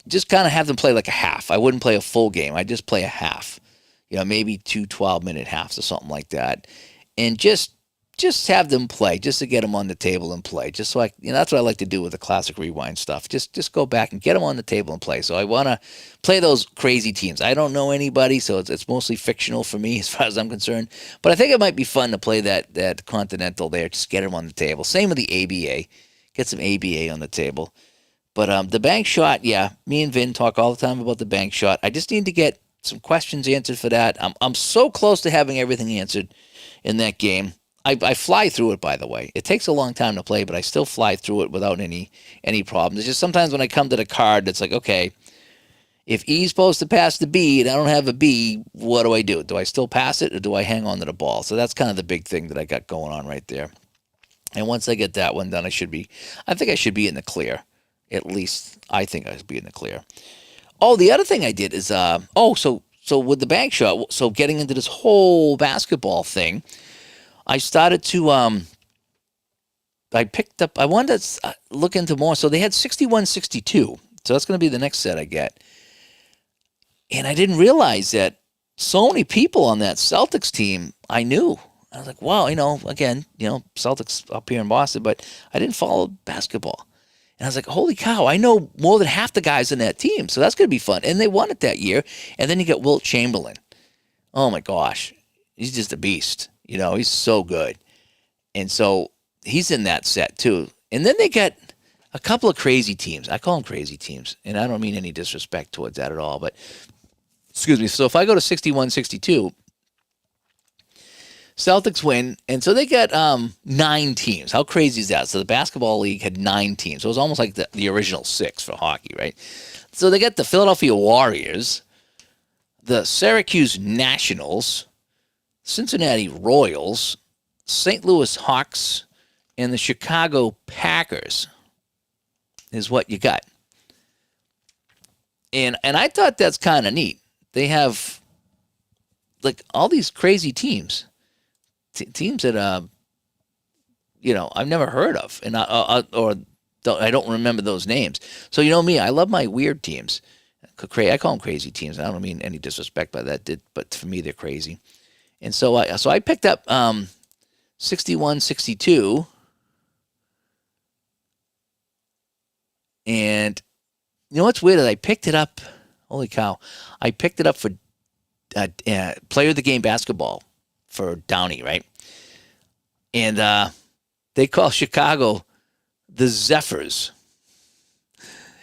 just kind of have them play like a half. I wouldn't play a full game. I'd just play a half. Maybe 2 12-minute halves or something like that. And just have them play, just to get them on the table and play. Just so that's what I like to do with the Classic Rewind stuff. Just go back and get them on the table and play. So I want to play those crazy teams. I don't know anybody, so it's mostly fictional for me as far as I'm concerned. But I think it might be fun to play that Continental there. Just get them on the table. Same with the ABA. Get some ABA on the table. But the bank shot, yeah, me and Vin talk all the time about the bank shot. I just need to get some questions answered for that. I'm so close to having everything answered in that game. I fly through it, by the way. It takes a long time to play, but I still fly through it without any problems. It's just sometimes when I come to the card, it's like, okay, if E's supposed to pass to B and I don't have a B, what do I do? Do I still pass it or do I hang on to the ball? So that's kind of the big thing that I got going on right there. And once I get that one done, I think I should be in the clear. At least I think I should be in the clear. Oh, the other thing I did is, so with the bank shot, so getting into this whole basketball thing, I started to, I wanted to look into more. So they had 61-62. So that's going to be the next set I get. And I didn't realize that so many people on that Celtics team I knew. I was like, wow, again, Celtics up here in Boston, but I didn't follow basketball. And I was like, holy cow, I know more than half the guys in that team. So that's going to be fun. And they won it that year. And then you get Wilt Chamberlain. Oh, my gosh. He's just a beast. He's so good. And so he's in that set, too. And then they got a couple of crazy teams. I call them crazy teams. And I don't mean any disrespect towards that at all. But, excuse me. So if I go to 61-62, Celtics win, and so they got 9 teams. How crazy is that? So the basketball league had 9 teams. So it was almost like the original 6 for hockey, right? So they got the Philadelphia Warriors, the Syracuse Nationals, Cincinnati Royals, St. Louis Hawks, and the Chicago Packers is what you got. And I thought that's kind of neat. They have like all these crazy teams. Teams that I've never heard of, and I don't remember those names. So me, I love my weird teams. I call them crazy teams. I don't mean any disrespect by that, but for me they're crazy. And so I picked up 61-62, and what's weird is I picked it up. Holy cow! I picked it up for player of the game basketball. For Downey, right? And they call Chicago the Zephyrs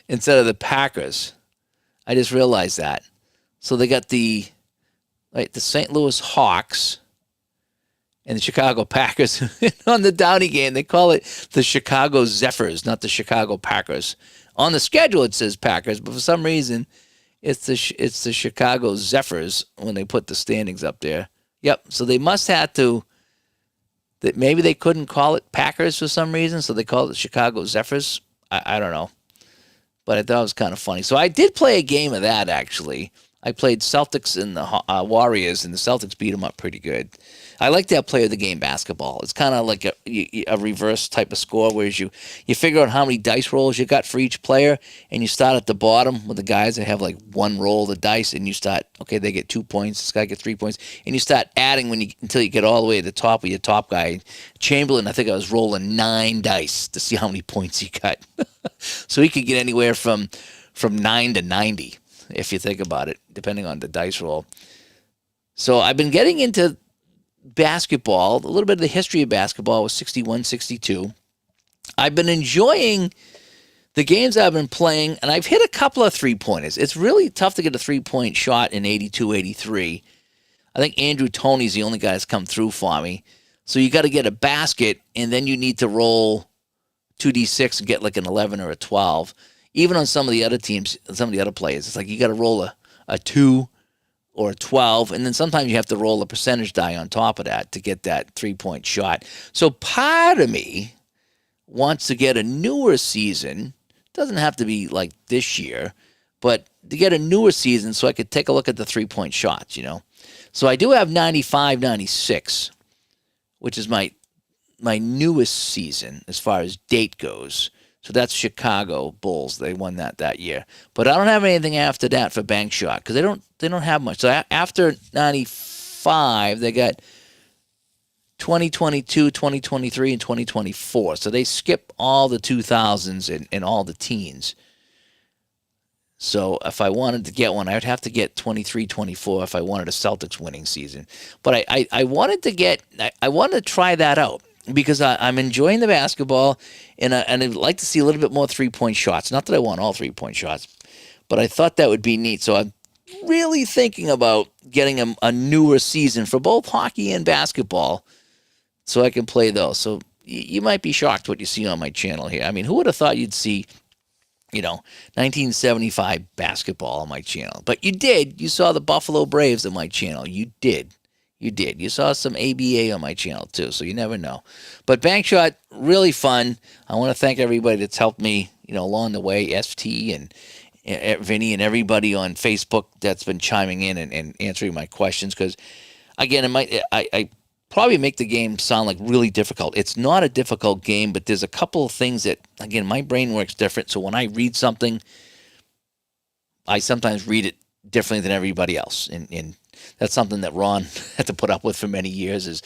instead of the Packers. I just realized that. So they got the St. Louis Hawks and the Chicago Packers on the Downey game. They call it the Chicago Zephyrs, not the Chicago Packers. On the schedule it says Packers, but for some reason it's the Chicago Zephyrs when they put the standings up there. Yep. So they must have to. That maybe they couldn't call it Packers for some reason, so they called it Chicago Zephyrs. I don't know, but I thought it was kind of funny. So I did play a game of that actually. I played Celtics and the Warriors, and the Celtics beat them up pretty good. I like that player of the game basketball. It's kind of like a reverse type of score, whereas you figure out how many dice rolls you got for each player, and you start at the bottom with the guys that have like one roll of the dice, and you start, okay, they get 2 points, this guy gets 3 points, and you start adding until you get all the way to the top of your top guy. Chamberlain, I think I was rolling 9 dice to see how many points he got. So he could get anywhere from 9 to 90, if you think about it, depending on the dice roll. So I've been getting into basketball, a little bit of the history of basketball was 61-62. I've been enjoying the games I've been playing, and I've hit a couple of three-pointers. It's really tough to get a three-point shot in 82-83. I think Andrew Toney's the only guy that's come through for me. So you got to get a basket, and then you need to roll 2d6 and get like an 11 or a 12. even on some of the other teams, some of the other players, it's like you got to roll a 2 or a 12, and then sometimes you have to roll a percentage die on top of that to get that 3-point shot. So part of me wants to get a newer season. Doesn't have to be like this year, but to get a newer season so I could take a look at the 3-point shots, So I do have 95, 96, which is my newest season as far as date goes. So that's Chicago Bulls. They won that year. But I don't have anything after that for bank shot because they don't have much. So after 95, they got 2022, 2023, and 2024. So they skip all the 2000s and all the teens. So if I wanted to get one, I would have to get 23, 24 if I wanted a Celtics winning season. But I wanted to try that out because I'm enjoying the basketball, and I'd like to see a little bit more 3-point shots. Not that I want all 3-point shots, but I thought that would be neat. So I'm really thinking about getting a newer season for both hockey and basketball so I can play those. So you might be shocked what you see on my channel here. I mean, who would have thought you'd see 1975 basketball on my channel? But you did. You saw the Buffalo Braves on my channel. You did. You saw some ABA on my channel, too, so you never know. But Bankshot, really fun. I want to thank everybody that's helped me, along the way, ST and Vinny and everybody on Facebook that's been chiming in and answering my questions. Because, again, I probably make the game sound like really difficult. It's not a difficult game, but there's a couple of things that, again, my brain works different. So when I read something, I sometimes read it differently than everybody else. And that's something that Ron had to put up with for many years is,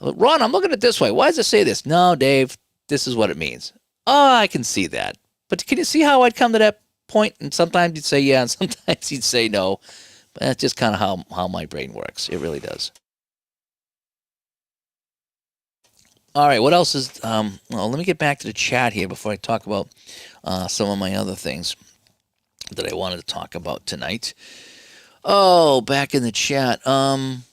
Ron, I'm looking at it this way. Why does it say this? No, Dave, this is what it means. Oh, I can see that. But can you see how I'd come to that point? And sometimes you'd say yeah, and sometimes you'd say no. But that's just kind of how my brain works. It really does. All right, what else is, well, let me get back to the chat here before I talk about some of my other things that I wanted to talk about tonight. Oh, back in the chat. I'm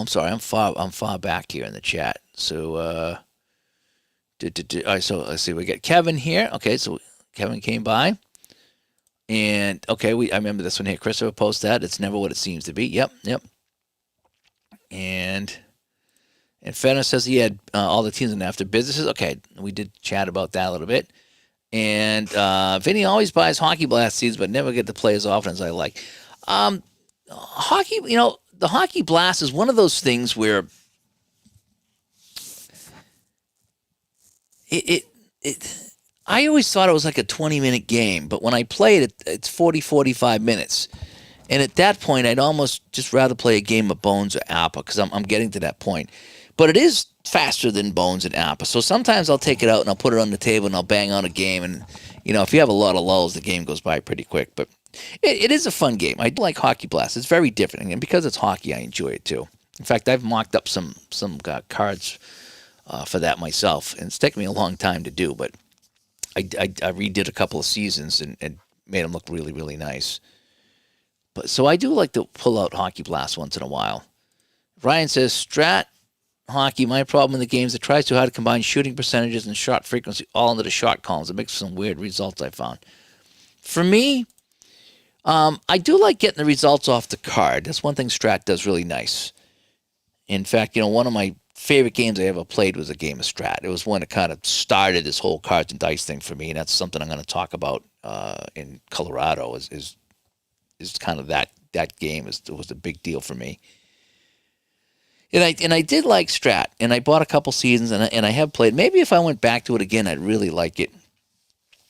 sorry. I'm far back here in the chat. So, all right, so let's see. We got Kevin here. Okay, so Kevin came by. And, okay, I remember this one here. Christopher posted that. It's never what it seems to be. Yep. And Fenner says he had all the teams in after businesses. Okay, we did chat about that a little bit. And Vinny always buys Hockey Blast seeds, but never get to play as often as I like. Hockey, the Hockey Blast is one of those things where I always thought it was like a 20-minute game, but when I play it, it's 40, 45 minutes. And at that point, I'd almost just rather play a game of Bones or Appa because I'm getting to that point. But it is faster than Bones and Appa. So sometimes I'll take it out and I'll put it on the table and I'll bang on a game. And, if you have a lot of lulls, the game goes by pretty quick. But it is a fun game. I like Hockey Blast. It's very different. And because it's hockey, I enjoy it too. In fact, I've mocked up some cards for that myself. And it's taken me a long time to do. But I redid a couple of seasons and made them look really, really nice. But so I do like to pull out Hockey Blast once in a while. Ryan says, Strat Hockey, my problem in the game is it tries too hard to combine shooting percentages and shot frequency all into the shot columns. It makes some weird results I found. For me, I do like getting the results off the card. That's one thing Strat does really nice. In fact, one of my favorite games I ever played was a game of Strat. It was one that kind of started this whole cards and dice thing for me, and that's something I'm going to talk about in Colorado. Is kind of that game was a big deal for me. And I did like Strat, and I bought a couple seasons, and I have played. Maybe if I went back to it again, I'd really like it.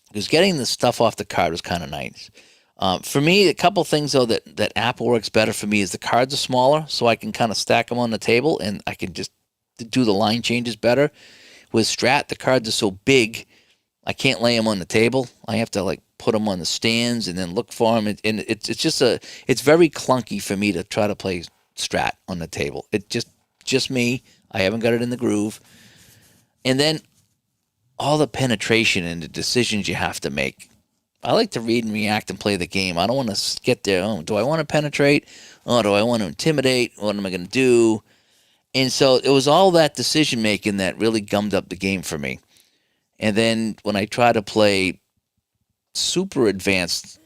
Because getting the stuff off the card was kind of nice. For me, a couple things, though, that Apple works better for me is the cards are smaller, so I can kind of stack them on the table, and I can just do the line changes better. With Strat, the cards are so big, I can't lay them on the table. I have to, put them on the stands and then look for them. And it's very clunky for me to try to play Strat on the table. It just me. I haven't got it in the groove. And then all the penetration and the decisions you have to make. I like to read and react and play the game. I don't want to get there. Oh, do I want to penetrate? Oh, do I want to intimidate? What am I going to do? And so it was all that decision making that really gummed up the game for me. And then when I tried to play super advanced,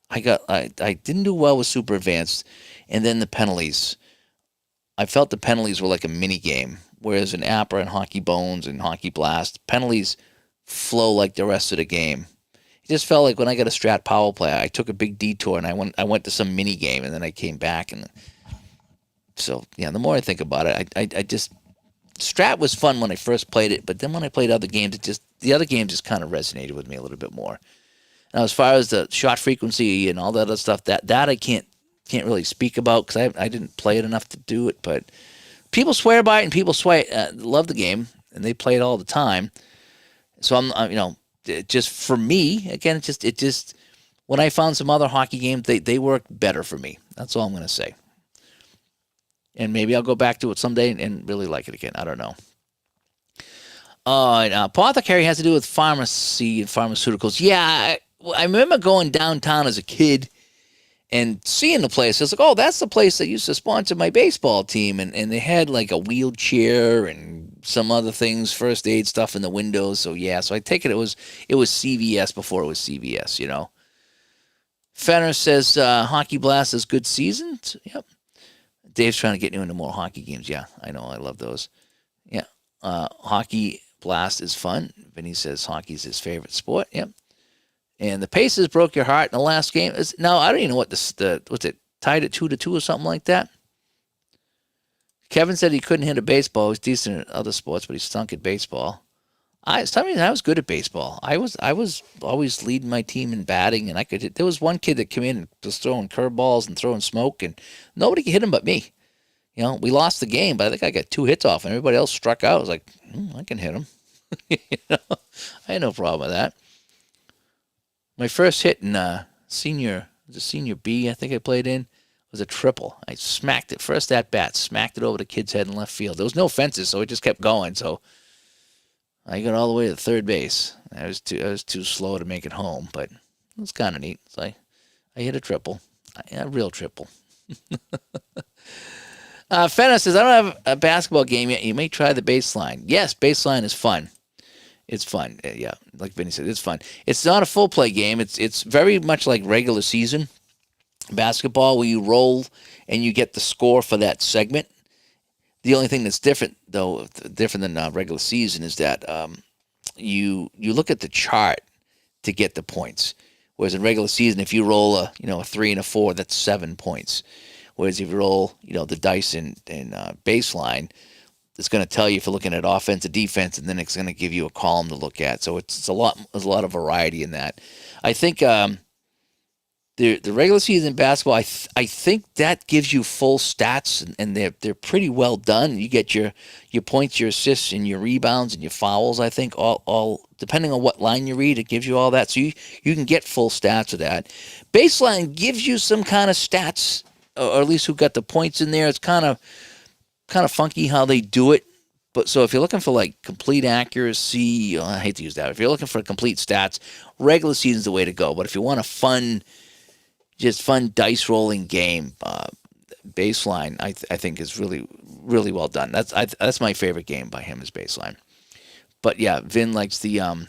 I didn't do well with super advanced. And then the penalties. I felt the penalties were like a mini game, whereas in APRA and Hockey Bones and Hockey Blast, penalties flow like the rest of the game. It just felt like when I got a strat power play, I took a big detour and I went to some mini game and then I came back. And so yeah, the more I think about it, I just strat was fun when I first played it, but then when I played other games, the other games just kind of resonated with me a little bit more. Now, as far as the shot frequency and all that other stuff, that I can't really speak about because I didn't play it enough to do it. But people swear by it, and people love the game, and they play it all the time. So just for me, again, it just when I found some other hockey games, they work better for me. That's all I'm going to say. And maybe I'll go back to it someday and really like it again. I don't know. Apothecary has to do with pharmacy and pharmaceuticals. Yeah, I remember going downtown as a kid and seeing the place. I was like, oh, that's the place that used to sponsor my baseball team. And they had like a wheelchair and some other things, first aid stuff in the windows. So yeah, so I take it was CVS before it was CVS, you know. Fenner says Hockey Blast is good seasons. Yep. Dave's trying to get you into more hockey games. Yeah, I know. I love those. Yeah. Hockey Blast is fun. Vinny says hockey's his favorite sport. Yep. And the Pacers broke your heart in the last game. Now, I don't even know what what's it, tied at 2-2 or something like that? Kevin said he couldn't hit a baseball. He was decent at other sports, but he stunk at baseball. I was good at baseball. I was always leading my team in batting, and I could hit. There was one kid that came in and was throwing curveballs and throwing smoke, and nobody could hit him but me. You know, we lost the game, but I think I got 2 hits off, and everybody else struck out. I was like, I can hit him. You know, I had no problem with that. My first hit in senior B, I think I played in, was a triple. I smacked it first at bat, smacked it over the kid's head in left field. There was no fences, so it just kept going. So I got all the way to third base. I was too slow to make it home, but it was kind of neat. So I hit a triple, a real triple. Fenna says, I don't have a basketball game yet. You may try the baseline. Yes, baseline is fun. It's fun. Yeah, like Vinny said, it's fun. It's not a full play game. It's very much like regular season basketball where you roll and you get the score for that segment. The only thing that's different than regular season is that you look at the chart to get the points. Whereas in regular season, if you roll a 3 and a 4, that's 7 points. Whereas if you roll the dice in baseline, it's going to tell you if you're looking at offense or defense, and then it's going to give you a column to look at. So there's a lot of variety in that. I think the regular season basketball, I think that gives you full stats, and they're pretty well done. You get your points, your assists, and your rebounds and your fouls. I think all depending on what line you read, it gives you all that. So you can get full stats of that. Baseline gives you some kind of stats, or at least who got the points in there. It's kind of funky how they do it. But so if you're looking for like complete accuracy, I hate to use that. If you're looking for complete stats, regular season's the way to go. But if you want a fun dice rolling game, baseline I think is really, really well done. That's my favorite game by him is baseline. But yeah, Vin likes the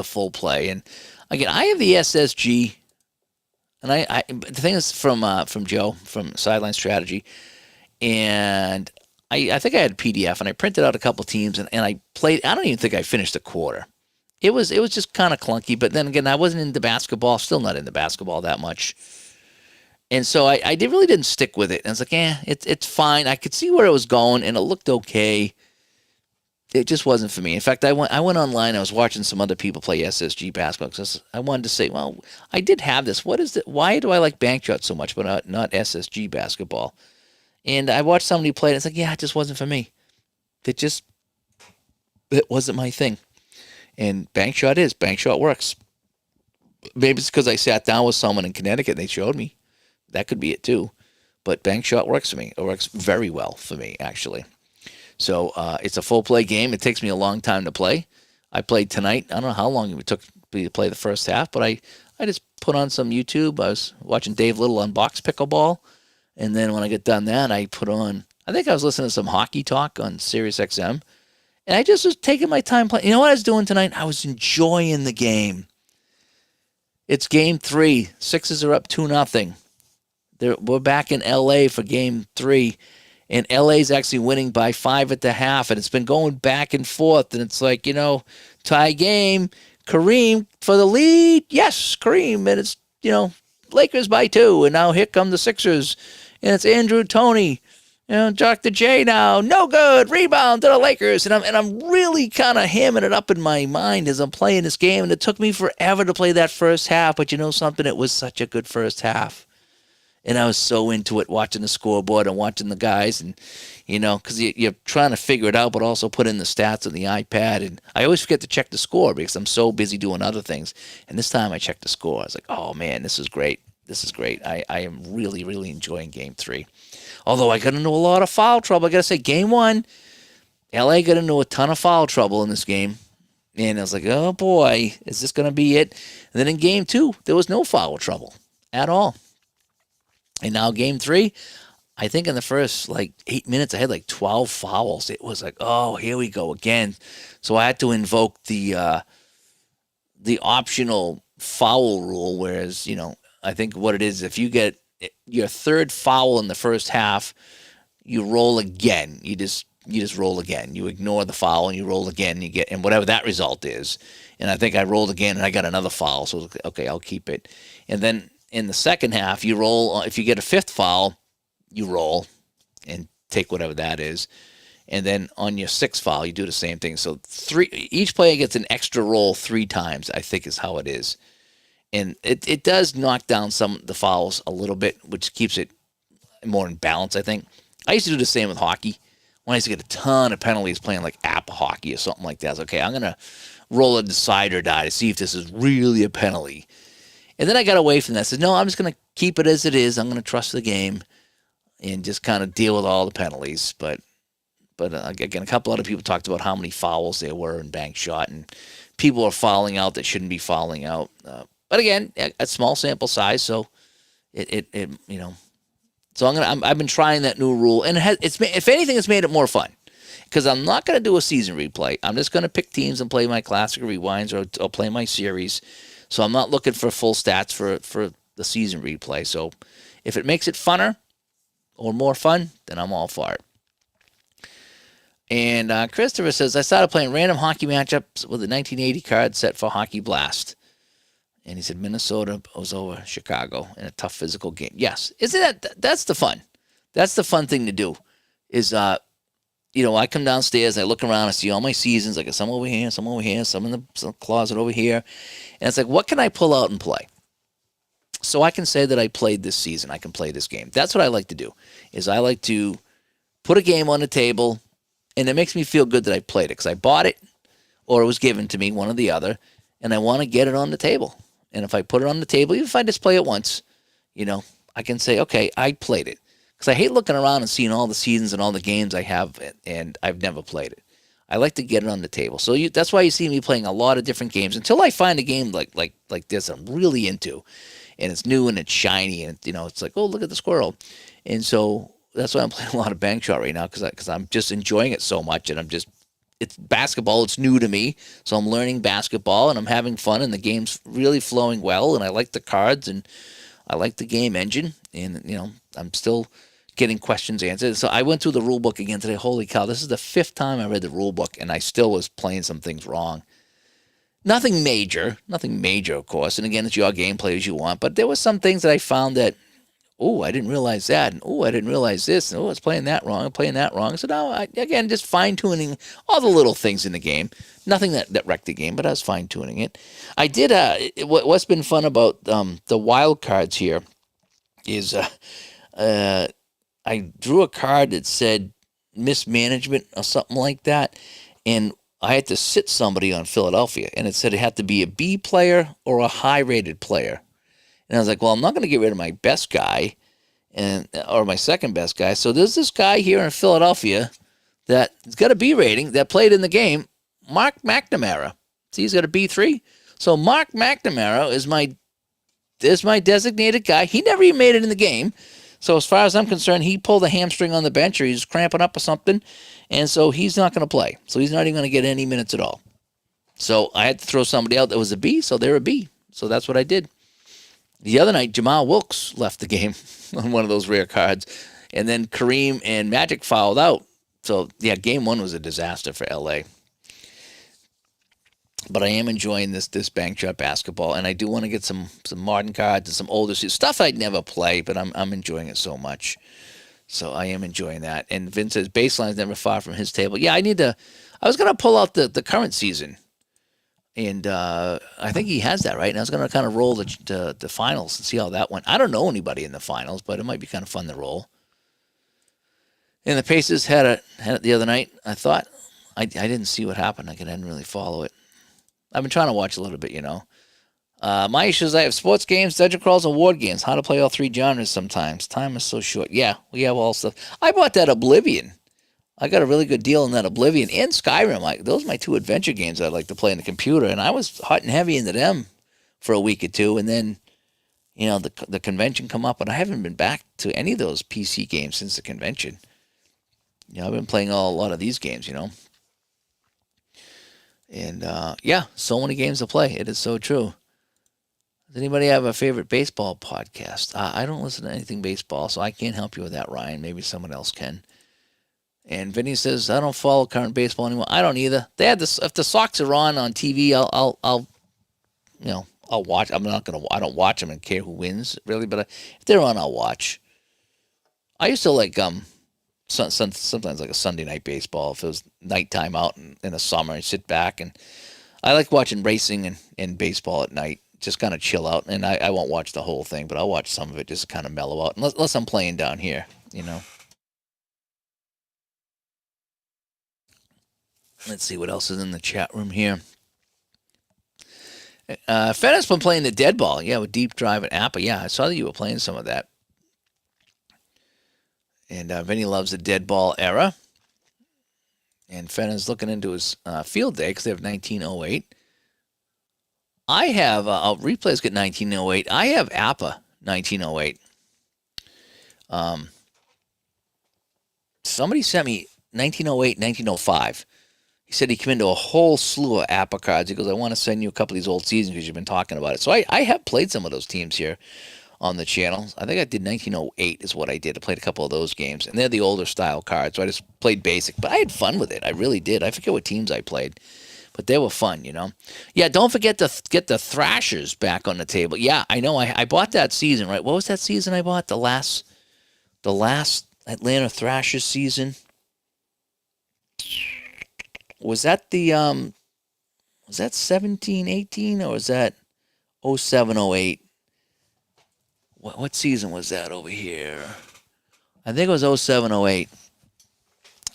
full play, and again I have the SSG, and I the thing is from Joe from Sideline Strategy, and I think I had a PDF and I printed out a couple teams and I played. I don't even think I finished a quarter. It was just kind of clunky, but then again, I wasn't into basketball, still not into basketball that much. And so I really didn't stick with it. And it's like, it's fine. I could see where it was going, and it looked okay. It just wasn't for me. In fact, I went online. I was watching some other people play SSG basketball because I wanted to say, well, I did have this. What is it? Why do I like bank shot so much, but not SSG basketball? And I watched somebody play it. It's like, it just wasn't for me. It wasn't my thing. And bank shot works. Maybe it's because I sat down with someone in Connecticut and they showed me. That could be it too. But bank shot works for me. It works very well for me, actually. So it's a full play game. It takes me a long time to play. I played tonight. I don't know how long it took me to play the first half, but I just put on some YouTube. I was watching Dave Little unbox pickleball. And then when I get done that, I put on, I think I was listening to some hockey talk on Sirius XM. And I just was taking my time playing. You know what I was doing tonight? I was enjoying the game. It's game 3. Sixers are up 2-0. We're back in L.A. for game 3. And LA's actually winning by 5 at the half, and it's been going back and forth. And it's like, tie game. Kareem for the lead. Yes, Kareem. And it's, Lakers by 2. And now here come the Sixers. And it's Andrew Toney. Dr. J now. No good. Rebound to the Lakers. And I'm really kind of hamming it up in my mind as I'm playing this game. And it took me forever to play that first half. But you know something? It was such a good first half. And I was so into it, watching the scoreboard and watching the guys. And, because you're trying to figure it out, but also put in the stats on the iPad. And I always forget to check the score because I'm so busy doing other things. And this time I checked the score. I was like, oh, man, this is great. This is great. I am really, really enjoying Game 3. Although I got into a lot of foul trouble. I got to say, Game 1, LA got into a ton of foul trouble in this game. And I was like, oh, boy, is this going to be it? And then in Game 2, there was no foul trouble at all. And now Game 3, I think in the first 8 minutes, I had 12 fouls. It was like, oh, here we go again. So I had to invoke the optional foul rule, whereas, I think what it is, if you get your third foul in the first half, you roll again. You just roll again. You ignore the foul and you roll again. And whatever that result is. And I think I rolled again and I got another foul. So okay, I'll keep it. And then in the second half, you roll. If you get a fifth foul, you roll and take whatever that is. And then on your sixth foul, you do the same thing. So each player gets an extra roll 3 times, I think is how it is. And it does knock down some of the fouls a little bit, which keeps it more in balance, I think. I used to do the same with hockey. When I used to get a ton of penalties playing Apple hockey or something like that, I was okay, I'm going to roll a decide or die to see if this is really a penalty. And then I got away from that. I said, no, I'm just going to keep it as it is. I'm going to trust the game and just kind of deal with all the penalties. But again, a couple other people talked about how many fouls there were in bank shot, and people are fouling out that shouldn't be fouling out. But again, a small sample size, so So I've been trying that new rule, and if anything, it's made it more fun. Because I'm not going to do a season replay. I'm just going to pick teams and play my classic rewinds or play my series. So I'm not looking for full stats for the season replay. So if it makes it funner or more fun, then I'm all for it. And Christopher says, I started playing random hockey matchups with a 1980 card set for Hockey Blast. And he said Minnesota was over Chicago in a tough physical game. Yes. Isn't that's the fun. That's the fun thing to do is, I come downstairs, I look around, I see all my seasons. I got some over here, some over here, some in the closet over here. And it's like, what can I pull out and play? So I can say that I played this season. I can play this game. That's what I like to do, is I like to put a game on the table, and it makes me feel good that I played it because I bought it or it was given to me, one or the other, and I want to get it on the table. And if I put it on the table, even if I just play it once, I can say, okay, I played it. Because I hate looking around and seeing all the seasons and all the games I have, and I've never played it. I like to get it on the table. So that's why you see me playing a lot of different games until I find a game like this I'm really into, and it's new and it's shiny, and it's like, oh, look at the squirrel. And so that's why I'm playing a lot of bank shot right now, because I'm just enjoying it so much, and it's basketball. It's new to me, so I'm learning basketball, and I'm having fun, and the game's really flowing well, and I like the cards, and I like the game engine, and I'm still getting questions answered. So I went through the rule book again today. Holy cow, this is the 5th time I read the rule book, and I still was playing some things wrong. Nothing major, of course, and again, it's your game, play as you want, but there were some things that I found that, oh, I didn't realize that, and oh, I didn't realize this, and oh, I was playing that wrong, I'm playing that wrong. So now, again, just fine-tuning all the little things in the game. Nothing that wrecked the game, but I was fine-tuning it. I did, what's been fun about the wild cards here is I drew a card that said mismanagement or something like that, and I had to sit somebody on Philadelphia, and it said it had to be a B player or a high-rated player. And I was like, well, I'm not going to get rid of my best guy or my second best guy. So there's this guy here in Philadelphia that's got a B rating that played in the game, Mark McNamara. See, he's got a B3. So Mark McNamara is my designated guy. He never even made it in the game. So as far as I'm concerned, he pulled a hamstring on the bench or he's cramping up or something, and so he's not going to play. So he's not even going to get any minutes at all. So I had to throw somebody out that was a B, so they're a B. So that's what I did. The other night, Jamal Wilkes left the game on one of those rare cards, and then Kareem and Magic fouled out. So yeah, game one was a disaster for LA. But I am enjoying this bank shot basketball, and I do want to get some modern cards and some older stuff I'd never play, but I'm enjoying it so much. So I am enjoying that. And Vince says baseline's never far from his table. Yeah, I was gonna pull out the current season, and I think he has that right. And I was gonna kind of roll the finals and see how that went. I don't know anybody in the finals, but it might be kind of fun to roll. And the Pacers had it the other night. I thought I didn't see what happened. I didn't really follow it. I've been trying to watch a little bit, My issue is I have sports games, dungeon crawls, and ward games. How to play all three genres sometimes. Time is so short. Yeah, we have all stuff. I bought that Oblivion. I got a really good deal on that Oblivion and Skyrim. Those are my two adventure games I like to play on the computer, and I was hot and heavy into them for a week or two, and then, the convention come up, and I haven't been back to any of those PC games since the convention. I've been playing a lot of these games, And, so many games to play. It is so true. Does anybody have a favorite baseball podcast? I don't listen to anything baseball, so I can't help you with that, Ryan. Maybe someone else can. And Vinny says, I don't follow current baseball anymore. I don't either. They had this. If the Sox are on TV, I'll watch. I don't watch them and care who wins, really. But if they're on, I'll watch. I used to like sometimes like a Sunday night baseball if it was nighttime out in the summer and sit back, and I like watching racing and baseball at night, just kind of chill out, and I won't watch the whole thing, but I'll watch some of it just to kind of mellow out, unless I'm playing down here. Let's see what else is in the chat room here. Fenner's been playing the dead ball, with Deep Drive and Appa. Yeah, I saw that you were playing some of that. And Vinny loves the dead ball era. And Fenner's looking into his field day because they have 1908. I have, replays get 1908. I have Appa 1908. Somebody sent me 1908, 1905. He said he came into a whole slew of Appa cards. He goes, I want to send you a couple of these old seasons because you've been talking about it. So I have played some of those teams here on the channel. I think I did 1908 is what I did. I played a couple of those games, and they're the older style cards, so I just played basic. But I had fun with it. I really did. I forget what teams I played, but they were fun, Yeah, don't forget to get the Thrashers back on the table. Yeah, I know. I bought that season, right? What was that season I bought? The last Atlanta Thrashers season? Was that was that 17-18 or was that 07-08? What season was that over here? I think it was 07-08.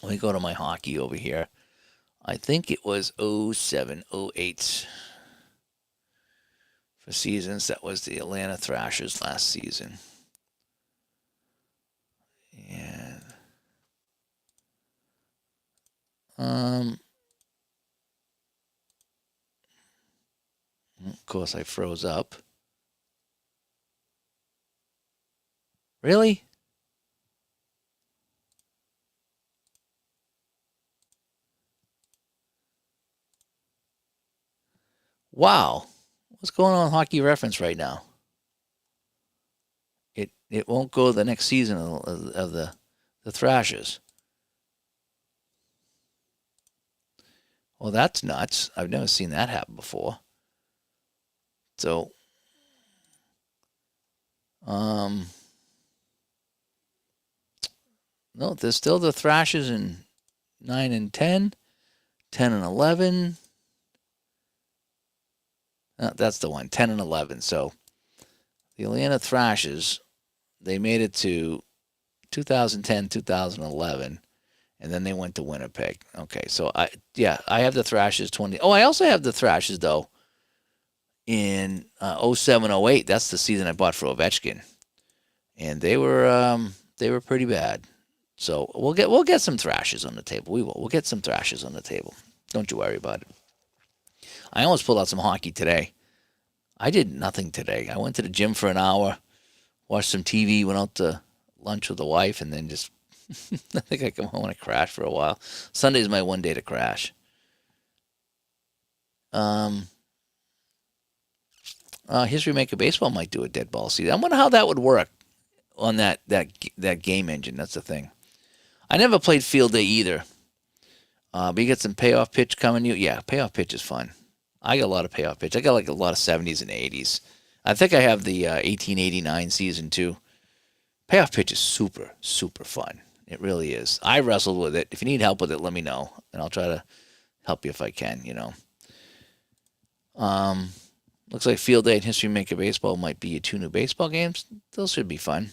Let me go to my hockey over here. I think it was 07-08 for seasons. That was the Atlanta Thrashers last season. And of course I froze up. Really? Wow. What's going on with Hockey Reference right now? It won't go the next season of the Thrashers. Well, that's nuts. I've never seen that happen before. So, no, there's still the Thrashers in 9 and 10, 10 and 11. That's the one, 10 and 11. So, the Atlanta Thrashers, they made it to 2010, 2011, and then they went to Winnipeg. Okay, so I have the Thrashers 20. Oh, I also have the Thrashers, though, in 07-08. That's the season I bought for Ovechkin, and they were pretty bad. So we'll get some Thrashers on the table. We'll get some Thrashers on the table. Don't you worry about it. I almost pulled out some hockey today. I did nothing today. I went to the gym for an hour, watched some TV, went out to lunch with the wife, and then just I think I come home and I crash for a while. Sunday's my one day to crash. Um, History Maker Baseball might do a dead ball season. I wonder how that would work on that game engine. That's the thing. I never played Field Day either. But you get some payoff pitch coming. Yeah, payoff pitch is fun. I got a lot of payoff pitch. I got like a lot of 70s and 80s. I think I have the 1889 season too. Payoff pitch is super, super fun. It really is. I wrestled with it. If you need help with it, let me know, and I'll try to help you if I can, Looks like Field Day and History Maker Baseball might be your two new baseball games. Those should be fun.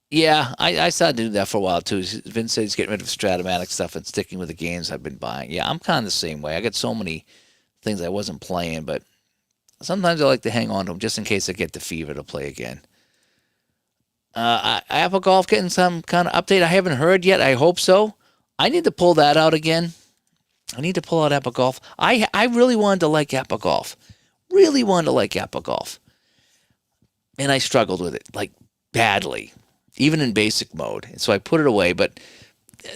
Yeah, I started to do that for a while too. Vince said he's getting rid of Stratomatic stuff and sticking with the games I've been buying. Yeah, I'm kind of the same way. I got so many things I wasn't playing, but sometimes I like to hang on to them just in case I get the fever to play again. Apple Golf getting some kind of update. I haven't heard yet. I hope so. I need to pull that out again. I need to pull out Apple Golf. I really wanted to like Apple Golf. Really wanted to like Apple Golf. And I struggled with it, like, badly. Even in basic mode. And so I put it away, but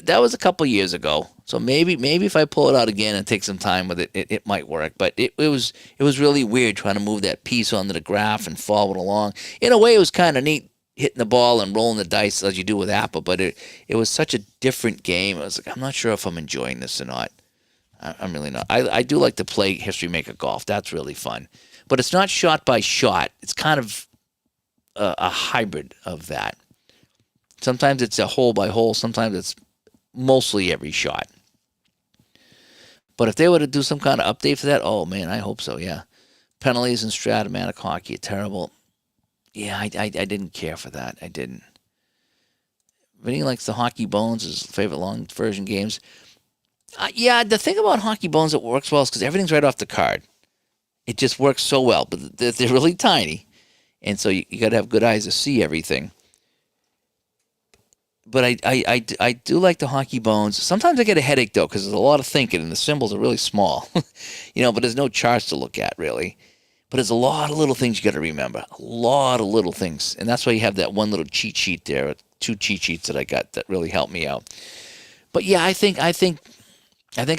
that was a couple years ago. So maybe if I pull it out again and take some time with it, it might work. But it was really weird trying to move that piece onto the graph and follow it along. In a way, it was kind of neat hitting the ball and rolling the dice as you do with Apple, but it was such a different game. I was like, I'm not sure if I'm enjoying this or not. I'm really not. I do like to play History Maker Golf. That's really fun. But it's not shot by shot. It's kind of a hybrid of that. Sometimes it's a hole by hole. Sometimes it's mostly every shot. But if they were to do some kind of update for that, oh man, I hope so, yeah. Penalties in Stratomatic hockey are terrible. Yeah, I didn't care for that. I didn't. Vinny likes the Hockey Bones, his favorite long version games. Yeah, the thing about Hockey Bones that works well is because everything's right off the card. It just works so well, but they're really tiny. And so you got to have good eyes to see everything. But I do like the Hockey Bones. Sometimes I get a headache, though, because there's a lot of thinking, and the symbols are really small. But there's no charts to look at, really. But there's a lot of little things you got to remember. A lot of little things. And that's why you have that one little cheat sheet there, 2 cheat sheets that I got that really helped me out. But yeah, I think I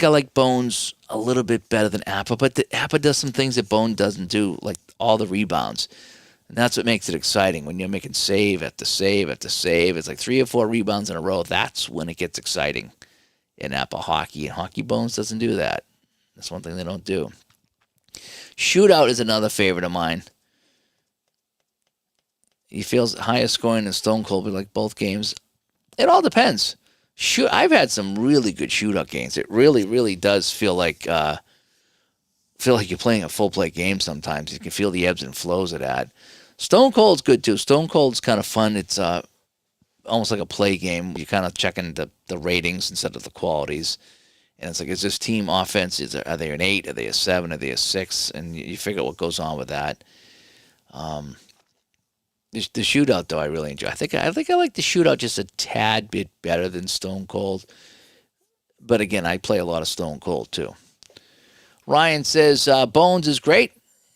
like Bones a little bit better than Appa. But the Appa does some things that Bone doesn't do, like all the rebounds. And that's what makes it exciting. When you're making save after save after save, it's like 3 or 4 rebounds in a row. That's when it gets exciting in Apple hockey. And Hockey Bones doesn't do that. That's one thing they don't do. Shootout is another favorite of mine. He feels higher scoring than Stone Cold, but like both games. It all depends. I've had some really good shootout games. It really, really does feel like you're playing a full play game sometimes. You can feel the ebbs and flows of that. Stone Cold's good too. Stone Cold's kind of fun. It's almost like a play game. You're kind of checking the ratings instead of the qualities. And it's like, is this team offense? Are they an 8? Are they a 7? Are they a 6? And you figure out what goes on with that. The shootout, though, I really enjoy. I think I like the shootout just a tad bit better than Stone Cold. But again, I play a lot of Stone Cold too. Ryan says Bones is great.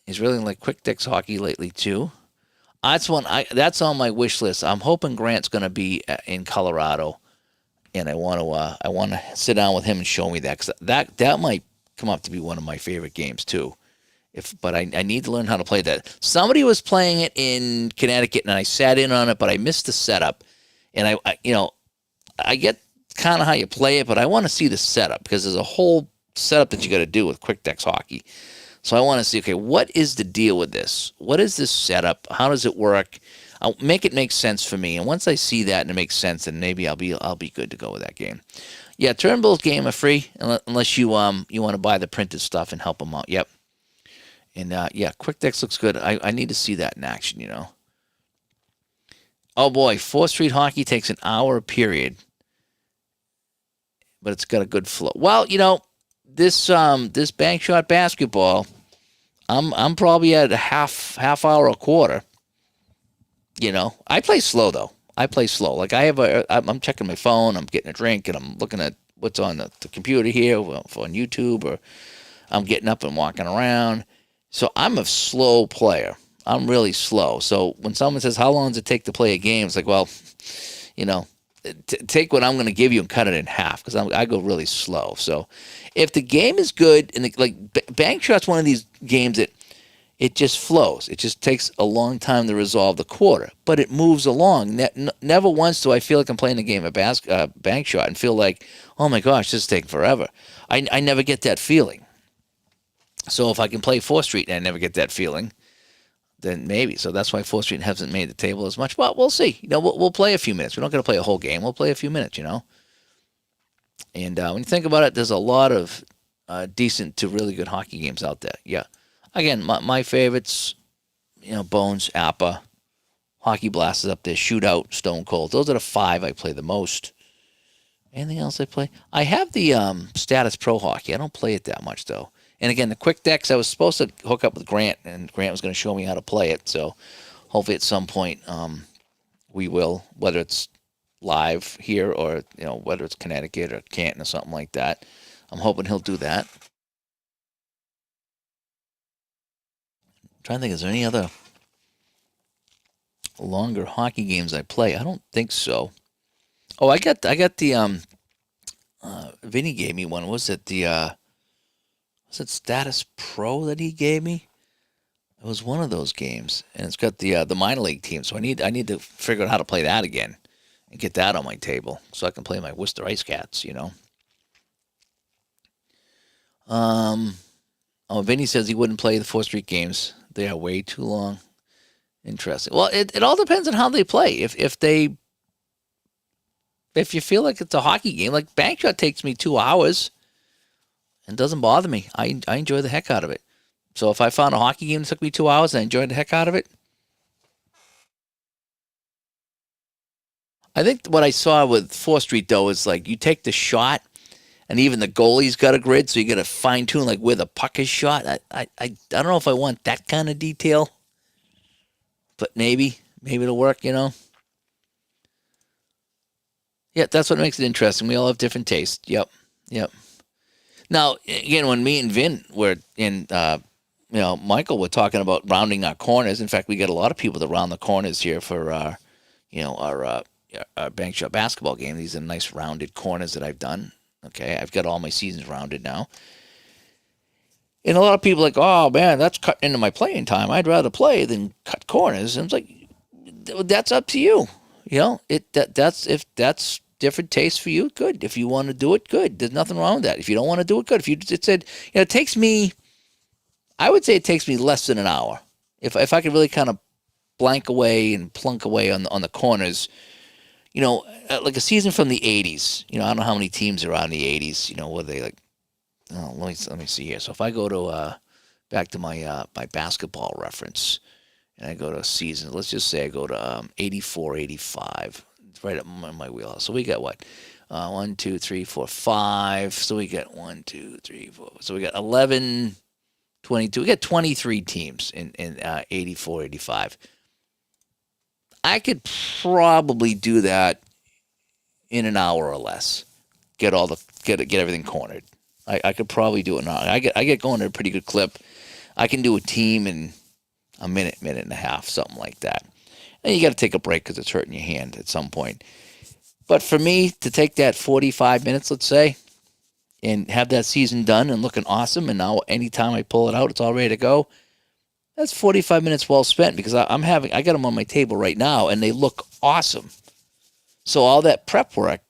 He's really like Quick Dex hockey lately too. That's on my wish list. I'm hoping Grant's going to be in Colorado, and I want to sit down with him and show me that, because that might come up to be one of my favorite games too. But I need to learn how to play that. Somebody was playing it in Connecticut, and I sat in on it, but I missed the setup. And I get kind of how you play it, but I want to see the setup, because there's a whole setup that you got to do with Quick Dex hockey. So I want to see, okay, what is the deal with this? What is this setup? How does it work? I'll make it make sense for me. And once I see that and it makes sense, then maybe I'll be good to go with that game. Yeah, Turnbull's game are free unless you want to buy the printed stuff and help them out. Yep. And yeah, Quick Dex looks good. I need to see that in action, Oh boy, 4th Street Hockey takes an hour period, but it's got a good flow. Well, this bank shot basketball, I'm probably at a half hour, a quarter. I play slow though. I play slow. Like I'm checking my phone, I'm getting a drink, and I'm looking at what's on the computer here on YouTube, or I'm getting up and walking around. So I'm a slow player. I'm really slow. So when someone says, how long does it take to play a game? It's like, well, you know, take what I'm going to give you and cut it in half because I go really slow. So if the game is good, and Bank Shot's one of these games that it just flows. It just takes a long time to resolve the quarter, but it moves along. Never once do I feel like I'm playing a game of Bank Shot and feel like, oh my gosh, this is taking forever. I never get that feeling. So if I can play 4th Street and I never get that feeling, then maybe. So that's why 4th Street hasn't made the table as much. Well, we'll see. We'll play a few minutes. We're not going to play a whole game. We'll play a few minutes, And when you think about it, there's a lot of decent to really good hockey games out there. Yeah. Again, my favorites, Bones, Appa, Hockey Blast is up there, Shootout, Stone Cold. Those are the 5 I play the most. Anything else I play? I have the Status Pro Hockey. I don't play it that much, though. And again, the Quick Decks, I was supposed to hook up with Grant, and Grant was going to show me how to play it. So hopefully at some point we will, whether it's live here or, whether it's Connecticut or Canton or something like that. I'm hoping he'll do that. I'm trying to think, is there any other longer hockey games I play? I don't think so. Oh, I got the Vinny gave me one. Was it Status Pro that he gave me? It was one of those games, and it's got the minor league team. So I need to figure out how to play that again and get that on my table so I can play my Worcester Ice Cats. Vinny says he wouldn't play the 4th Street games. They are way too long. Interesting. Well, it all depends on how they play. If you feel like it's a hockey game, like Bank Shot takes me 2 hours and doesn't bother me. I enjoy the heck out of it. So if I found a hockey game that took me 2 hours and I enjoyed the heck out of it, I think what I saw with 4th Street, though, is like you take the shot, and even the goalie's got a grid, so you got to fine tune like where the puck is shot. I don't know if I want that kind of detail, but maybe it'll work. Yeah, that's what makes it interesting. We all have different tastes. Yep. Now, again, when me and Vin were in, Michael were talking about rounding our corners. In fact, we get a lot of people to round the corners here for our Bank Shot basketball game. These are nice rounded corners that I've done. Okay, I've got all my seasons rounded now. And a lot of people are like, oh man, that's cutting into my playing time. I'd rather play than cut corners. And it's like, that's up to you. If that's different taste for you, good. If you want to do it, good. There's nothing wrong with that. If you don't want to do it, good. It said, it takes me, I would say it takes me less than an hour. If I could really kind of blank away and plunk away on the corners, like a season from the 80s. I don't know how many teams are on the 80s. What are they like? Oh, let me see here. So if I go to back to my basketball reference, and I go to season, let's just say I go to 84, 85. It's right up my wheelhouse. So we got what? 1, 2, 3, 4, 5. So we got 1, 2, 3, 4. So we got 11, 22. We got 23 teams in 84, 85. I could probably do that in an hour or less. Get everything cornered. I could probably do it in an hour. I get going at a pretty good clip. I can do a team in a minute and a half, something like that. And you got to take a break because it's hurting your hand at some point. But for me to take that 45 minutes, let's say, and have that season done and looking awesome, and now anytime I pull it out, it's all ready to go. That's 45 minutes well spent because I got them on my table right now and they look awesome. So all that prep work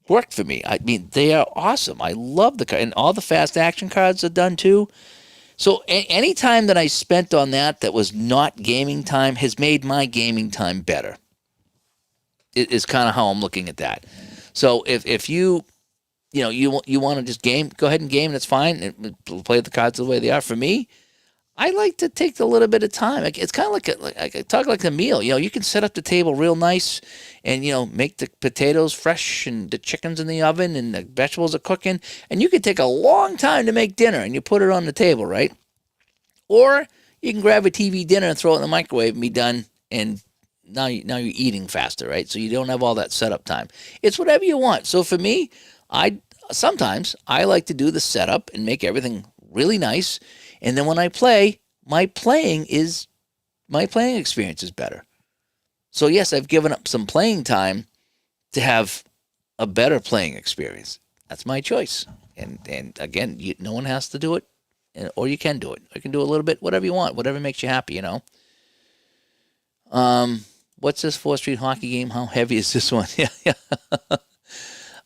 worked for me. I mean, they are awesome. I love and all the fast action cards are done too. So any time that I spent on that was not gaming time has made my gaming time better. It is kind of how I'm looking at that. So if you want to just game, go ahead and game. That's fine. And play the cards the way they are. For me, I like to take a little bit of time. It's kind of like a meal. You can set up the table real nice and, make the potatoes fresh and the chicken's in the oven and the vegetables are cooking. And you can take a long time to make dinner and you put it on the table, right? Or you can grab a TV dinner and throw it in the microwave and be done. And now you're eating faster, right? So you don't have all that setup time. It's whatever you want. So for me, sometimes I like to do the setup and make everything really nice. And then when I play, my playing is my playing experience is better. So yes, I've given up some playing time to have a better playing experience. That's my choice. And again, no one has to do it, or you can do it. You can do a little bit, whatever you want, whatever makes you happy. What's this 4th Street hockey game? How heavy is this one? Yeah,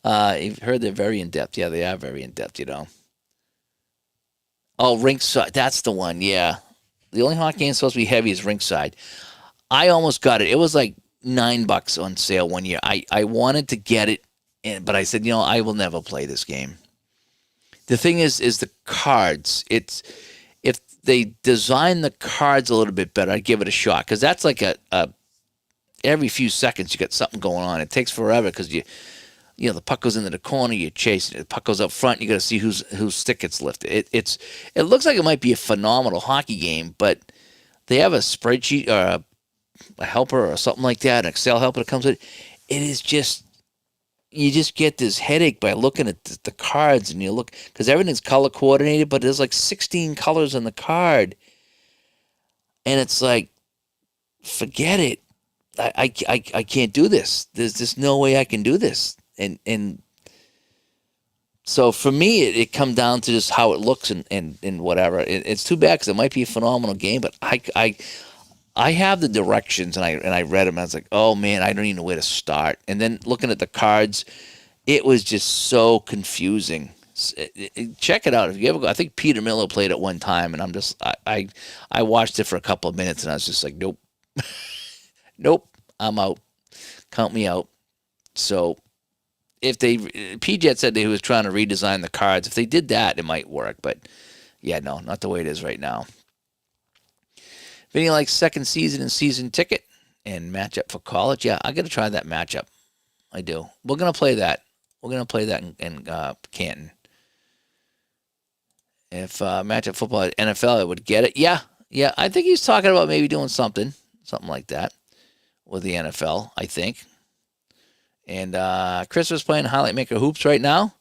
yeah. You've heard they're very in depth. Yeah, they are very in depth. Oh, Rinkside. That's the one. Yeah, the only hockey game supposed to be heavy is Rinkside. I almost got it. It was like $9 on sale one year. I wanted to get it, but I said, I will never play this game. The thing is the cards. If they design the cards a little bit better, I'd give it a shot, because that's like a every few seconds you got something going on. It takes forever because the puck goes into the corner, you're chasing it. The puck goes up front, you got to see whose stick gets lifted. It looks like it might be a phenomenal hockey game, but they have a spreadsheet or a helper or something like that, an Excel helper that comes with it. It is just, you just get this headache by looking at the cards, and you look, because everything's color coordinated, but there's like 16 colors on the card, and it's like, forget it. I can't do this. There's just no way I can do this. And so for me, it come down to just how it looks and whatever. It's too bad because it might be a phenomenal game, but I have the directions, and I read them, and I was like, oh man, I don't even know where to start. And then looking at the cards, it was just so confusing. Check it out if you ever go. I think Peter Miller played it one time, and I watched it for a couple of minutes, and I was just like, nope. Nope, I'm out. Count me out. So if PJet said he was trying to redesign the cards. If they did that, it might work. But yeah, no, not the way it is right now. Vinny likes second season and season ticket and matchup for college. Yeah, I got to try that matchup. I do. We're gonna play that. We're gonna play that in Canton. If matchup football at NFL, I would get it. Yeah. I think he's talking about maybe doing something like that with the NFL, I think. And Chris was playing Highlight Maker Hoops right now.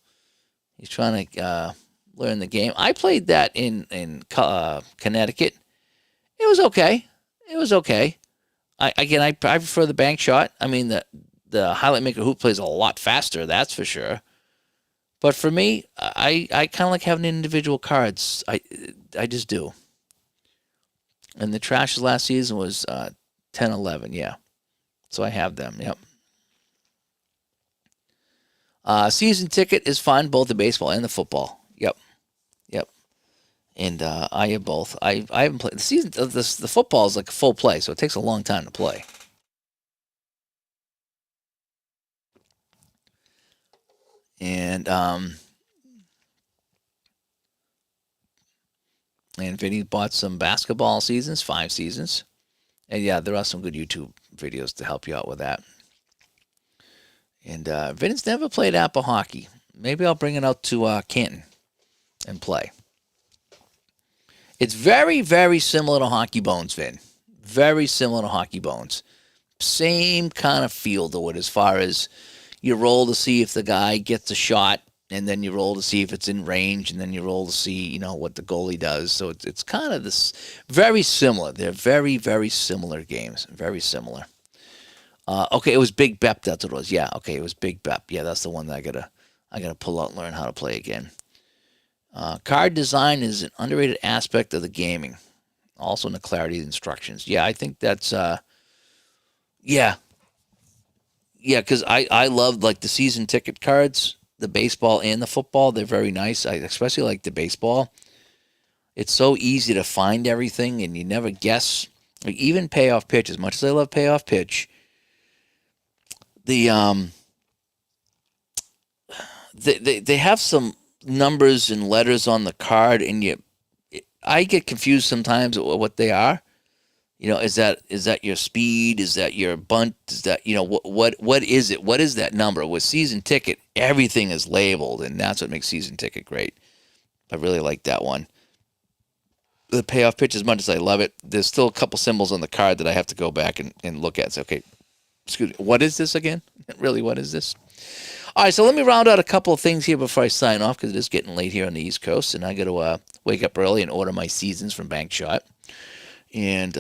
He's trying to learn the game. I played that in Connecticut. It was okay. I prefer the bank shot. I mean, the Highlight Maker Hoop plays a lot faster, that's for sure. But for me, I kind of like having individual cards. I just do. And the trash last season was 10-11, yeah. So I have them, yep. Season ticket is fun, both the baseball and the football. Yep. And I have both. I haven't played the season. The football is like full play, so it takes a long time to play. And Vinny bought some basketball seasons, 5 seasons. And yeah, there are some good YouTube videos to help you out with that. And Vinny's never played Apple hockey. Maybe I'll bring it out to Canton and play. It's very, very similar to Hockey Bones, Vin. Very similar to Hockey Bones. Same kind of feel to it as far as you roll to see if the guy gets a shot, and then you roll to see if it's in range, and then you roll to see, what the goalie does. So it's kind of this very similar. They're very, very similar games. Very similar. Okay, it was Big Bep. That's what it was. Yeah, okay, it was Big Bep. Yeah, that's the one that I gotta pull out and learn how to play again. Card design is an underrated aspect of the gaming. Also in the clarity of the instructions. Yeah, I think that's yeah, because I love like the season ticket cards, the baseball and the football. They're very nice. I especially like the baseball. It's so easy to find everything, and you never guess. Like even payoff pitch, as much as I love payoff pitch, they have some numbers and letters on the card, and I get confused sometimes at what they are. Is that your speed? Is that your bunt? Is that what is it? What is that number? With season ticket, everything is labeled, and that's what makes season ticket great. I really like that one. The payoff pitch, as much as I love it, there's still a couple symbols on the card that I have to go back and look at. And say, okay, excuse me, what is this again? Really, what is this? All right, so let me round out a couple of things here before I sign off, because it is getting late here on the East Coast, and I got to wake up early and order my seasons from Bank Shot. And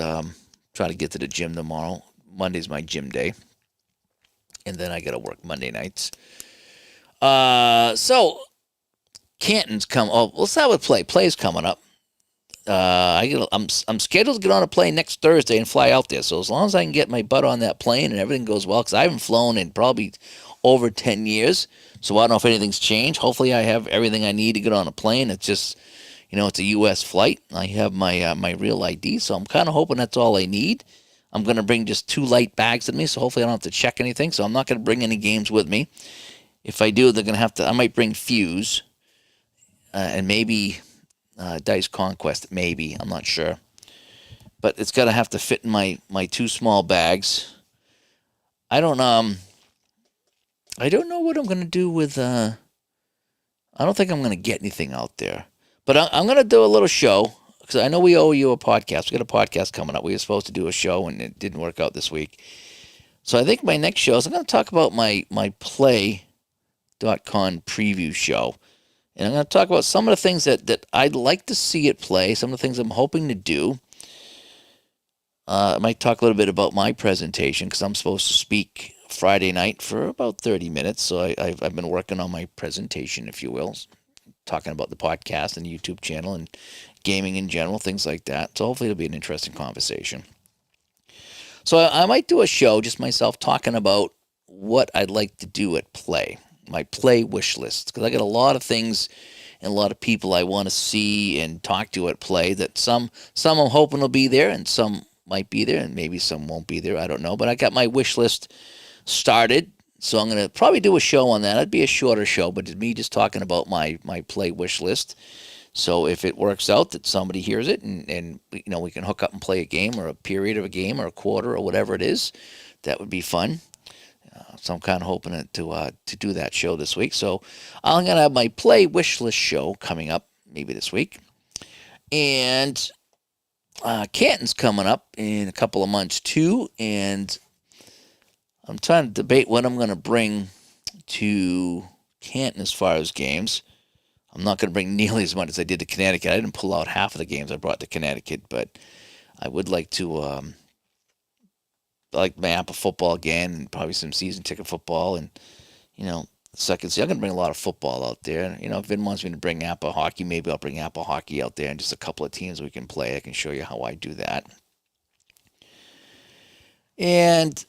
try to get to the gym tomorrow. Monday's my gym day, and then I got to work Monday nights. So Canton's come. Oh, let's start with play. Play's coming up. I'm scheduled to get on a plane next Thursday and fly out there. So as long as I can get my butt on that plane and everything goes well, because I haven't flown in probably over 10 years, so I don't know if anything's changed. Hopefully, I have everything I need to get on a plane. It's just, it's a U.S. flight. I have my real ID, so I'm kind of hoping that's all I need. I'm going to bring just 2 light bags with me, so hopefully I don't have to check anything. So I'm not going to bring any games with me. If I do, they're going to have to. I might bring Fuse and maybe Dice Conquest. Maybe, I'm not sure, but it's going to have to fit in my 2 small bags. I don't know what I'm going to do with. I don't think I'm going to get anything out there, but I'm going to do a little show. Because I know we owe you a podcast. We got a podcast coming up. We were supposed to do a show, and it didn't work out this week. So I think my next show is I'm going to talk about my Play.con preview show. And I'm going to talk about some of the things that I'd like to see at Play, some of the things I'm hoping to do. I might talk a little bit about my presentation, because I'm supposed to speak Friday night for about 30 minutes. So I've been working on my presentation, if you will, talking about the podcast and the YouTube channel and gaming in general, things like that. So hopefully it'll be an interesting conversation. So I might do a show, just myself, talking about what I'd like to do at Play, my Play wish list. Because I got a lot of things and a lot of people I want to see and talk to at Play that some I'm hoping will be there, and some might be there, and maybe some won't be there. I don't know. But I got my wish list started. So I'm going to probably do a show on that. It'd be a shorter show, but it's me just talking about my Play wish list. So if it works out that somebody hears it and we can hook up and play a game, or a period of a game, or a quarter, or whatever it is, that would be fun. So I'm kind of hoping to do that show this week. So I'm going to have my Play wish list show coming up maybe this week. And Canton's coming up in a couple of months too. And I'm trying to debate what I'm going to bring to Canton as far as games. I'm not going to bring nearly as much as I did to Connecticut. I didn't pull out half of the games I brought to Connecticut, but I would like to, like my Apple football again, and probably some season ticket football, and second. So I'm going to bring a lot of football out there. If Vin wants me to bring Apple hockey, maybe I'll bring Apple hockey out there, and just a couple of teams we can play. I can show you how I do that. And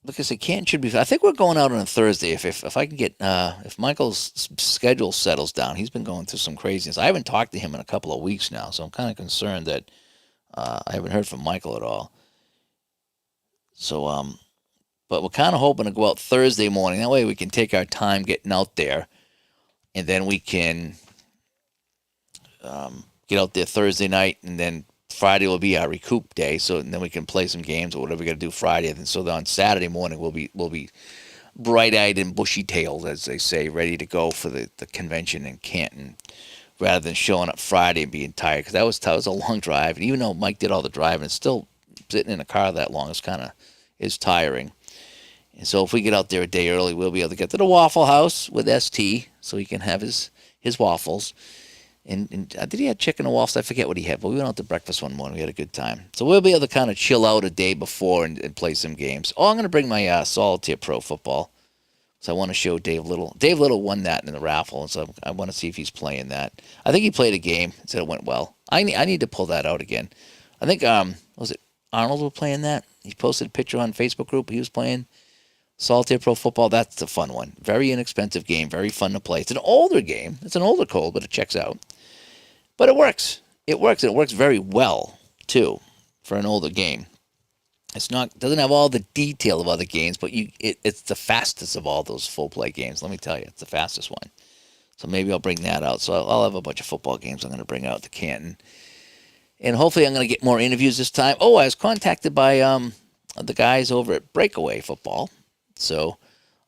like I said, Canton should be. I think we're going out on a Thursday. If I can get, if Michael's schedule settles down, he's been going through some craziness. I haven't talked to him in a couple of weeks now, so I'm kind of concerned that I haven't heard from Michael at all. So, but we're kind of hoping to go out Thursday morning. That way we can take our time getting out there, and then we can get out there Thursday night, and then Friday will be our recoup day, so and then we can play some games or whatever we got to do Friday. And so on Saturday morning we'll be bright-eyed and bushy-tailed, as they say, ready to go for the convention in Canton, rather than showing up Friday and being tired, because that was a long drive. And even though Mike did all the driving, it's still sitting in a car that long is tiring. And so if we get out there a day early, we'll be able to get to the Waffle House with ST, so he can have his waffles. And did he have chicken and waffles? I forget what he had, but we went out to breakfast one morning. We had a good time. So we'll be able to kind of chill out a day before and play some games. Oh, I'm going to bring my Solitaire Pro football. So I want to show Dave Little. Dave Little won that in the raffle, and so I want to see if he's playing that. I think he played a game and said it went well. I need to pull that out again. I think, was it Arnold was playing that? He posted a picture on Facebook group. He was playing Solitaire Pro Football. That's the fun one. Very inexpensive game. Very fun to play. It's an older game. It's an older code, but it checks out. But it works. It works, and it works very well, too, for an older game. Doesn't have all the detail of other games, but it's the fastest of all those full-play games. Let me tell you, it's the fastest one. So maybe I'll bring that out. So I'll have a bunch of football games I'm going to bring out to Canton. And hopefully I'm going to get more interviews this time. Oh, I was contacted by the guys over at Breakaway Football. So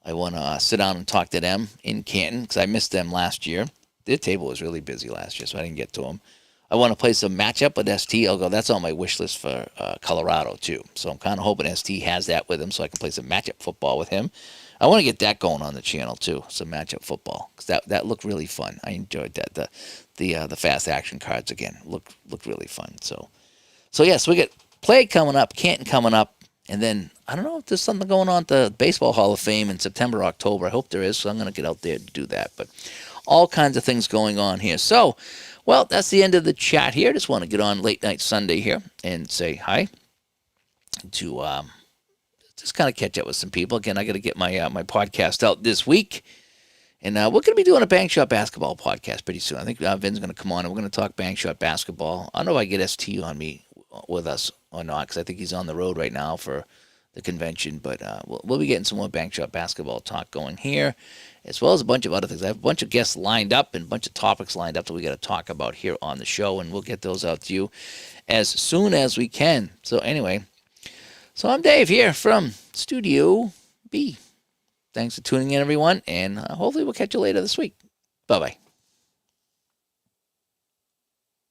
I want to sit down and talk to them in Canton, because I missed them last year. Their table was really busy last year, so I didn't get to them. I want to play some matchup with ST. That's on my wish list for Colorado, too. So I'm kind of hoping ST has that with him, so I can play some matchup football with him. I want to get that going on the channel, too, some matchup football, because that looked really fun. I enjoyed that. The fast action cards, again, looked really fun. So yes, we get Play coming up, Canton coming up, and then I don't know if there's something going on at the Baseball Hall of Fame in September, October. I hope there is, so I'm going to get out there to do that. But all kinds of things going on here. So, well, that's the end of the chat here. Just want to get on late night Sunday here and say hi to just kind of catch up with some people. Again, I got to get my podcast out this week. And we're going to be doing a Bank Shot basketball podcast pretty soon. I think Vin's going to come on and we're going to talk Bank Shot basketball. I don't know if I get ST on me with us or not because I think he's on the road right now for the convention. But we'll be getting some more Bank Shot basketball talk going here, as well as a bunch of other things. I have a bunch of guests lined up and a bunch of topics lined up that we got to talk about here on the show, and we'll get those out to you as soon as we can. So anyway, so I'm Dave here from Studio B. Thanks for tuning in, everyone, and hopefully we'll catch you later this week. Bye-bye.